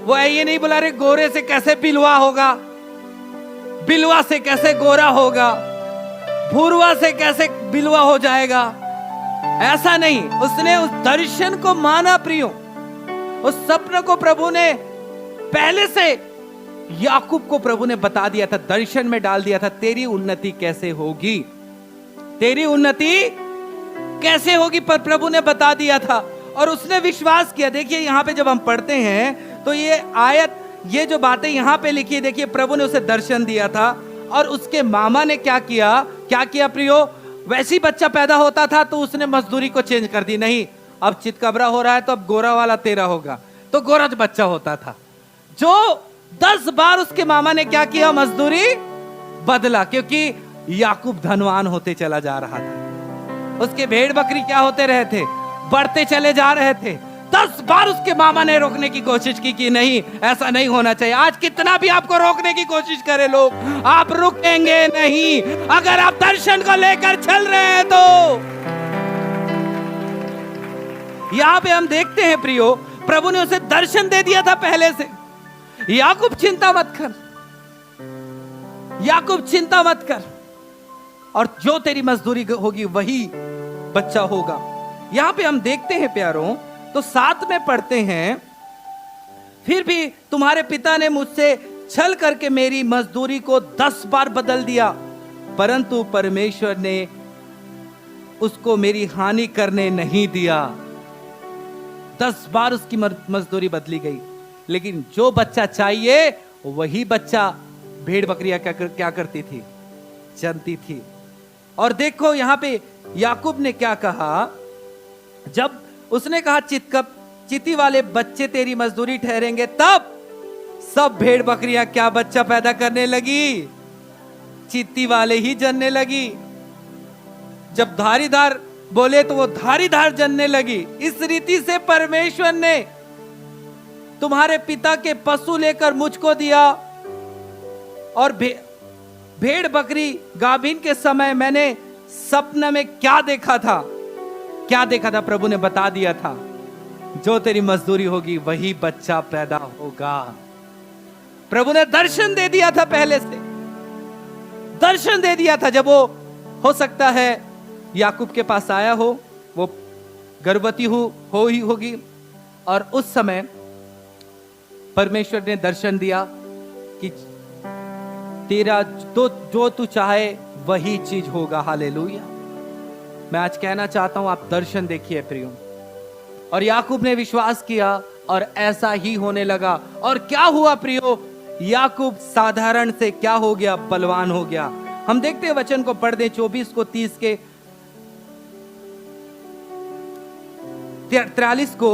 वो ये नहीं बोला रे गोरे से कैसे बिलवा होगा, बिलवा से कैसे गोरा होगा, भूरवा से कैसे बिलवा हो जाएगा, ऐसा नहीं। उसने उस दर्शन को माना प्रियो, उस सपने को प्रभु ने पहले से याकूब को प्रभु ने बता दिया था, दर्शन में डाल दिया था, तेरी उन्नति कैसे होगी, तेरी उन्नति कैसे होगी, पर प्रभु ने बता दिया था और उसने विश्वास किया। देखिए यहां पे जब हम पढ़ते हैं तो ये आयत, ये जो बातें यहां पे लिखी है, देखिए प्रभु ने उसे दर्शन दिया था और उसके मामा ने क्या किया प्रियो? वैसी बच्चा पैदा होता था तो उसने मजदूरी को चेंज कर दी। नहीं, अब चितकबरा हो रहा है तो अब गोरा वाला तेरा होगा, तो गोरा जो बच्चा होता था, जो 10 बार उसके मामा ने क्या किया? मजदूरी बदला, क्योंकि याकूब धनवान होते चला जा रहा था। उसके भेड़ बकरी क्या होते रहे थे? बढ़ते चले जा रहे थे। 10 बार उसके मामा ने रोकने की कोशिश की कि नहीं, ऐसा नहीं होना चाहिए। आज कितना भी आपको रोकने की कोशिश करे लोग, आप रुकेंगे नहीं अगर आप दर्शन को लेकर चल रहे हैं। तो यहां पे हम देखते हैं प्रियो, प्रभु ने उसे दर्शन दे दिया था पहले से। याकूब चिंता मत कर, याकूब चिंता मत कर, और जो तेरी मजदूरी होगी वही बच्चा होगा। यहां पे हम देखते हैं प्यारों, तो 7 में पढ़ते हैं, फिर भी तुम्हारे पिता ने मुझसे छल करके मेरी मजदूरी को 10 बार बदल दिया, परंतु परमेश्वर ने उसको मेरी हानि करने नहीं दिया। 10 बार उसकी मजदूरी बदली गई, लेकिन जो बच्चा चाहिए वही बच्चा भेड़ बकरियां क्या करती थी? जनती थी। और देखो यहां पे याकूब ने क्या कहा, जब उसने कहा चिति वाले बच्चे तेरी मजदूरी ठहरेंगे, तब सब भेड़ बकरियां क्या बच्चा पैदा करने लगी? चित्ती वाले ही जनने लगी। जब धारीदार बोले तो वो धारीदार जनने लगी। इस रीति से परमेश्वर ने तुम्हारे पिता के पशु लेकर मुझको दिया, और भेड़ बकरी गाभिन के समय मैंने सपने में क्या देखा था? क्या देखा था? प्रभु ने बता दिया था, जो तेरी मजदूरी होगी वही बच्चा पैदा होगा। प्रभु ने दर्शन दे दिया था, पहले से दर्शन दे दिया था। जब वो हो सकता है याकूब के पास आया हो, वो गर्भवती हो ही होगी, और उस समय परमेश्वर ने दर्शन दिया कि तेरा तो जो तू चाहे वही चीज होगा। हालेलुया। मैं आज कहना चाहता हूं, आप दर्शन देखिए प्रियो। और याकूब ने विश्वास किया और ऐसा ही होने लगा। और क्या हुआ प्रियो? याकूब साधारण से क्या हो गया? बलवान हो गया। हम देखते हैं, वचन को पढ़ दें 24 को 30 के 43 को।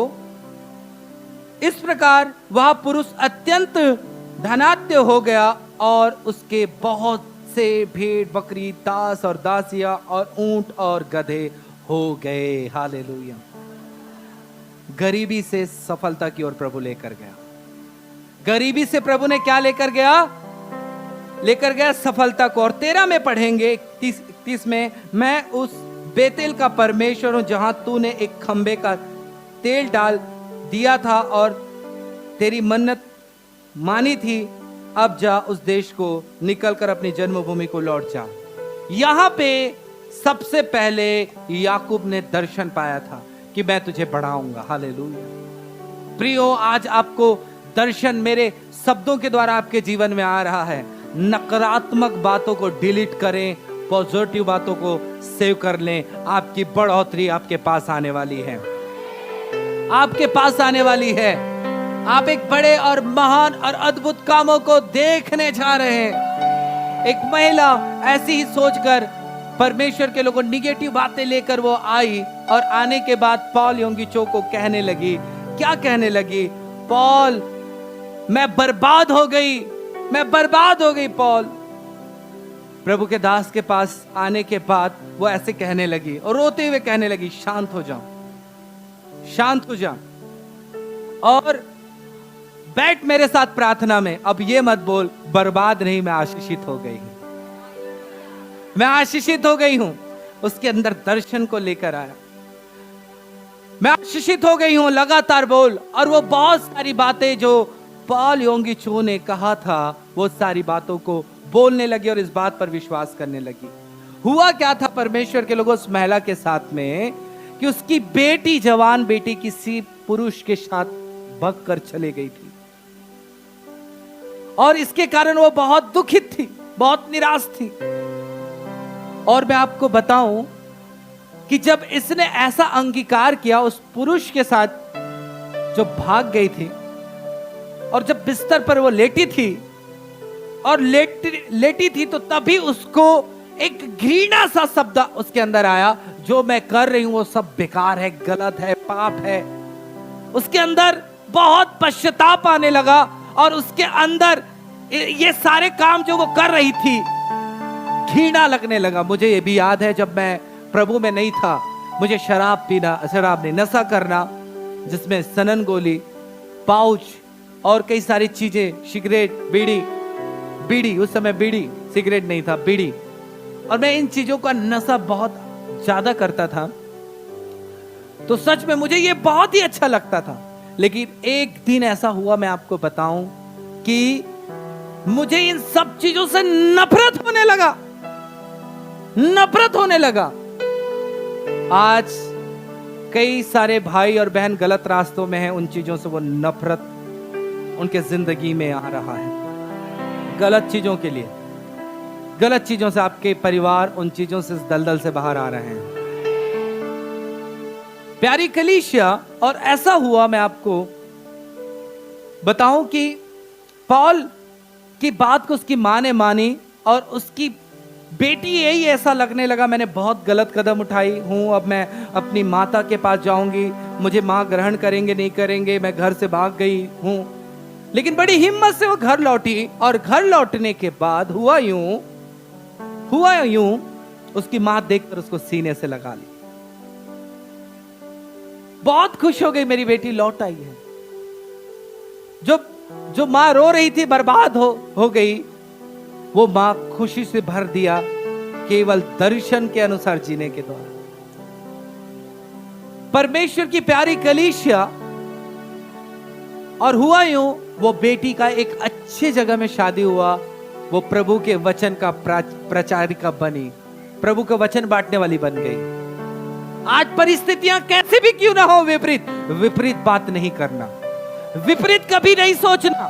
इस प्रकार वह पुरुष अत्यंत धनाढ्य हो गया और उसके बहुत से भेड़ बकरी, दास और दासियां और ऊंट और गधे हो गए। हालेलुया। गरीबी से सफलता की ओर प्रभु लेकर गया। गरीबी से प्रभु ने क्या लेकर गया? लेकर गया सफलता को। और 13 में पढ़ेंगे 30 में, मैं उस बेतेल का परमेश्वर हूं जहां तूने एक खंबे का तेल डाल दिया था और तेरी मन्नत मानी थी। अब जा उस देश को निकलकर अपनी जन्मभूमि को लौट जा। यहां पे सबसे पहले याकूब ने दर्शन पाया था कि मैं तुझे बढ़ाऊंगा। हालेलुया। प्रियो, आज आपको दर्शन मेरे शब्दों के द्वारा आपके जीवन में आ रहा है। नकारात्मक बातों को डिलीट करें, पॉजिटिव बातों को सेव कर लें। आपकी बढ़ोतरी आपके पास आने वाली है। आपके पास आने वाली है। आप एक बड़े और महान और अद्भुत कामों को देखने जा रहे हैं। एक महिला ऐसी ही सोचकर परमेश्वर के लोगों निगेटिव बातें लेकर वो आई और आने के बाद पॉल योंगिचो को कहने लगी। क्या कहने लगी? पॉल, मैं बर्बाद हो गई, मैं बर्बाद हो गई। पॉल प्रभु के दास के पास आने के बाद वो ऐसे कहने लगी और रोते हुए कहने लगी, शांत हो जाओ, शांत हो जा और बैठ मेरे साथ प्रार्थना में। अब ये मत बोल बर्बाद नहीं, मैं आशीषित हो गई हूं, मैं आशीषित हो गई हूं। उसके अंदर दर्शन को लेकर आया। मैं आशीषित हो गई हूं, लगातार बोल। और वो बहुत सारी बातें जो पॉल योंगिचो ने कहा था, वो सारी बातों को बोलने लगी और इस बात पर विश्वास करने लगी। हुआ क्या था परमेश्वर के लोगों उस महिला के साथ में कि उसकी बेटी, जवान बेटी किसी पुरुष के साथ भाग कर चले गई थी और इसके कारण वो बहुत दुखित थी, बहुत निराश थी। और मैं आपको बताऊं कि जब इसने ऐसा अंगीकार किया उस पुरुष के साथ जो भाग गई थी, और जब बिस्तर पर वो लेटी थी और लेटी थी, तो तभी उसको एक घृणा सा शब्द उसके अंदर आया, जो मैं कर रही हूं वो सब बेकार है, गलत है, पाप है। उसके अंदर बहुत पश्चाताप आने लगा और उसके अंदर ये सारे काम जो वो कर रही थी घृणा लगने लगा। मुझे ये भी याद है, जब मैं प्रभु में नहीं था, मुझे शराब पीना, शराब नहीं, नशा करना, जिसमें सनन गोली, पाउच और कई सारी चीजें, सिगरेट, बीड़ी, उस समय बीड़ी, सिगरेट नहीं था, बीड़ी, और मैं इन चीजों का नशा बहुत ज्यादा करता था। तो सच में मुझे ये बहुत ही अच्छा लगता था। लेकिन एक दिन ऐसा हुआ, मैं आपको बताऊं, कि मुझे इन सब चीजों से नफरत होने लगा, नफरत होने लगा। आज कई सारे भाई और बहन गलत रास्तों में हैं, उन चीजों से वो नफरत उनके जिंदगी में आ रहा है। गलत चीजों के लिए, गलत चीजों से आपके परिवार उन चीजों से, दलदल से बाहर आ रहे हैं। प्यारी कलीसिया, और ऐसा हुआ, मैं आपको बताऊं कि पॉल की बात को उसकी मां ने मानी और उसकी बेटी यही ऐसा लगने लगा, मैंने बहुत गलत कदम उठाई हूं, अब मैं अपनी माता के पास जाऊंगी, मुझे मां ग्रहण करेंगे नहीं करेंगे, मैं घर से भाग गई हूं। लेकिन बड़ी हिम्मत से वो घर लौटी और घर लौटने के बाद हुआ यूं, उसकी मां देखकर उसको सीने से लगा ली। बहुत खुश हो गई, मेरी बेटी लौट आई है। जो मां रो रही थी, बर्बाद हो गई, वो मां खुशी से भर दिया केवल दर्शन के अनुसार जीने के द्वारा। परमेश्वर की प्यारी कलीसिया, और हुआ यूं, वो बेटी का एक अच्छे जगह में शादी हुआ, वो प्रभु के वचन का प्रचारिका बनी, प्रभु का वचन बांटने वाली बन गई। आज परिस्थितियां कैसे भी क्यों ना हो, विपरीत बात नहीं करना, विपरीत कभी नहीं सोचना।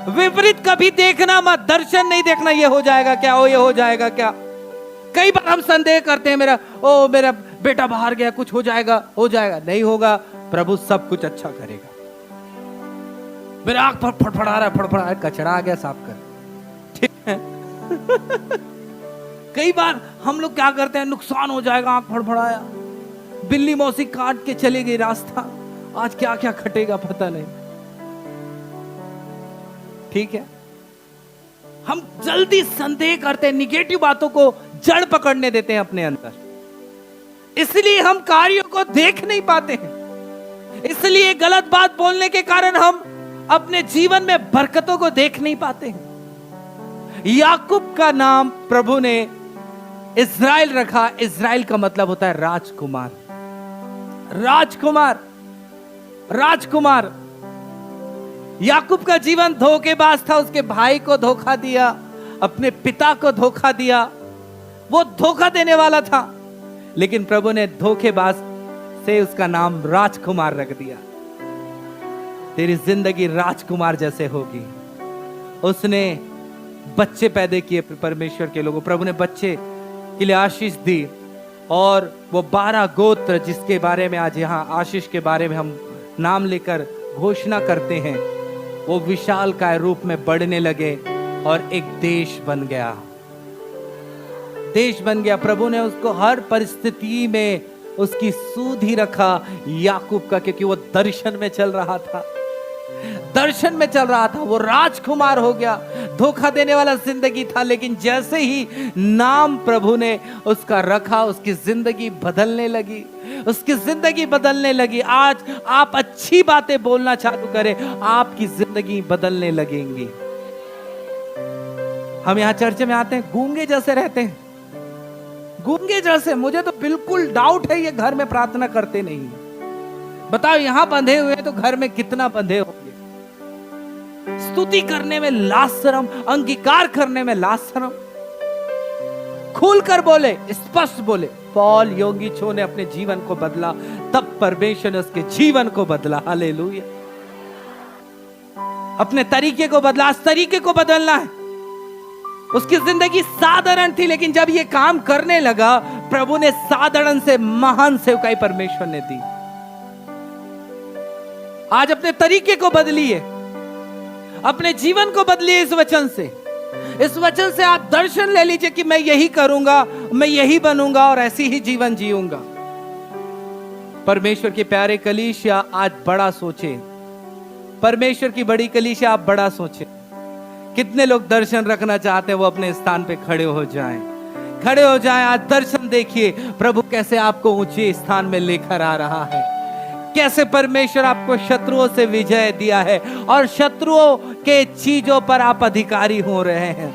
विपरीत कभी देखना मत, दर्शन नहीं देखना, ये हो जाएगा क्या, ओ ये हो जाएगा क्या। कई बार हम संदेह करते हैं, मेरा बेटा बाहर गया, कुछ हो जाएगा, नहीं होगा। प्रभु सब कुछ अच्छा करेगा। मेरा आंख फड़फड़ा रहा है, कचरा आ गया, साफ कर, ठीक है। कई बार हम लोग क्या करते हैं, नुकसान हो जाएगा, आंख फड़फड़ाया, बिल्ली मौसी काट के चली गई रास्ता, आज क्या क्या खटेगा पता नहीं, ठीक है। हम जल्दी संदेह करते हैं, निगेटिव बातों को जड़ पकड़ने देते हैं अपने अंदर, इसलिए हम कार्यों को देख नहीं पाते हैं। इसलिए गलत बात बोलने के कारण हम अपने जीवन में बरकतों को देख नहीं पाते हैं। याकूब का नाम प्रभु ने इज़राइल रखा। इज़राइल का मतलब होता है राजकुमार, राजकुमार, राजकुमार। याकूब का जीवन धोखेबाज था, उसके भाई को धोखा दिया, अपने पिता को धोखा दिया, वो धोखा देने वाला था, लेकिन प्रभु ने धोखेबाज से उसका नाम राजकुमार रख दिया। तेरी जिंदगी राजकुमार जैसे होगी। उसने बच्चे पैदा किए परमेश्वर के लोगों, प्रभु ने बच्चे के लिए आशीष दी, और वो 12 गोत्र जिसके बारे में आज यहाँ आशीष के बारे में हम नाम लेकर घोषणा करते हैं, वो विशालकाय रूप में बढ़ने लगे और एक देश बन गया, देश बन गया। प्रभु ने उसको हर परिस्थिति में उसकी सूध ही रखा याकूब का, क्योंकि वो दर्शन में चल रहा था, दर्शन में चल रहा था, वो राजकुमार हो गया। धोखा देने वाला जिंदगी था, लेकिन जैसे ही नाम प्रभु ने उसका रखा, उसकी जिंदगी बदलने लगी, उसकी जिंदगी बदलने लगी। आज आप अच्छी बातें बोलना चालू करें, आपकी जिंदगी बदलने लगेंगी। हम यहां चर्च में आते हैं, गूंगे जैसे रहते हैं, गूंगे जैसे। मुझे तो बिल्कुल डाउट है ये घर में प्रार्थना करते नहीं। बताओ, यहां बंधे हुए तो घर में कितना बंधे होंगे। स्तुति करने में लाज शर्म, अंगीकार करने में लाज शर्म। खुलकर बोले, स्पष्ट बोले। पॉल योगीचो ने अपने जीवन को बदला, तब परमेश्वर ने उसके जीवन को बदला। हालेलुया। अपने तरीके को बदला, इस तरीके को बदलना है। उसकी जिंदगी साधारण थी, लेकिन जब ये काम करने लगा, प्रभु ने साधारण से महान सेवकाई परमेश्वर ने दी। आज अपने तरीके को बदलिए, अपने जीवन को बदलिए इस वचन से। इस वचन से आप दर्शन ले लीजिए कि मैं यही करूंगा, मैं यही बनूंगा और ऐसी ही जीवन जीऊंगा। परमेश्वर के प्यारे कलीसिया, आज बड़ा सोचे। परमेश्वर की बड़ी कलीसिया, आप बड़ा सोचे। कितने लोग दर्शन रखना चाहते हैं, वो अपने स्थान पे खड़े हो जाएं, खड़े हो जाएं। आज दर्शन देखिए, प्रभु कैसे आपको ऊंचे स्थान में लेकर आ रहा है, कैसे परमेश्वर आपको शत्रुओं से विजय दिया है और शत्रुओं के चीजों पर आप अधिकारी हो रहे हैं।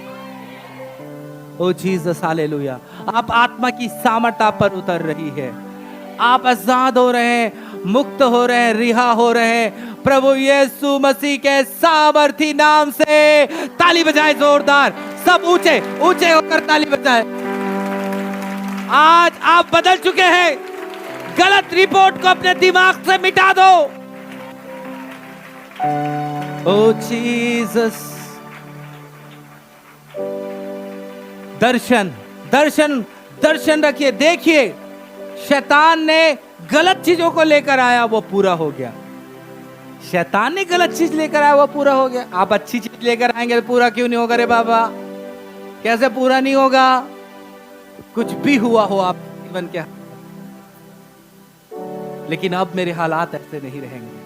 ओ जीसस, हालेलुया। आप आत्मा की सामर्थ आप पर उतर रही है, आप आजाद हो रहे हैं, मुक्त हो रहे हैं, रिहा हो रहे हैं। प्रभु यीशु मसीह के सामर्थी नाम से ताली बजाए जोरदार, सब ऊंचे ऊंचे होकर ताली बजाए। आज आप बदल चुके हैं। गलत रिपोर्ट को अपने दिमाग से मिटा दो। ओ जीसस। दर्शन दर्शन दर्शन रखिए। देखिए, शैतान ने गलत चीजों को लेकर आया, वो पूरा हो गया। शैतान ने गलत चीज लेकर आया, वो पूरा हो गया। आप अच्छी चीज लेकर आएंगे, पूरा क्यों नहीं होगा रे बाबा? कैसे पूरा नहीं होगा? कुछ भी हुआ हो आप जीवन के, लेकिन अब मेरे हालात ऐसे नहीं रहेंगे।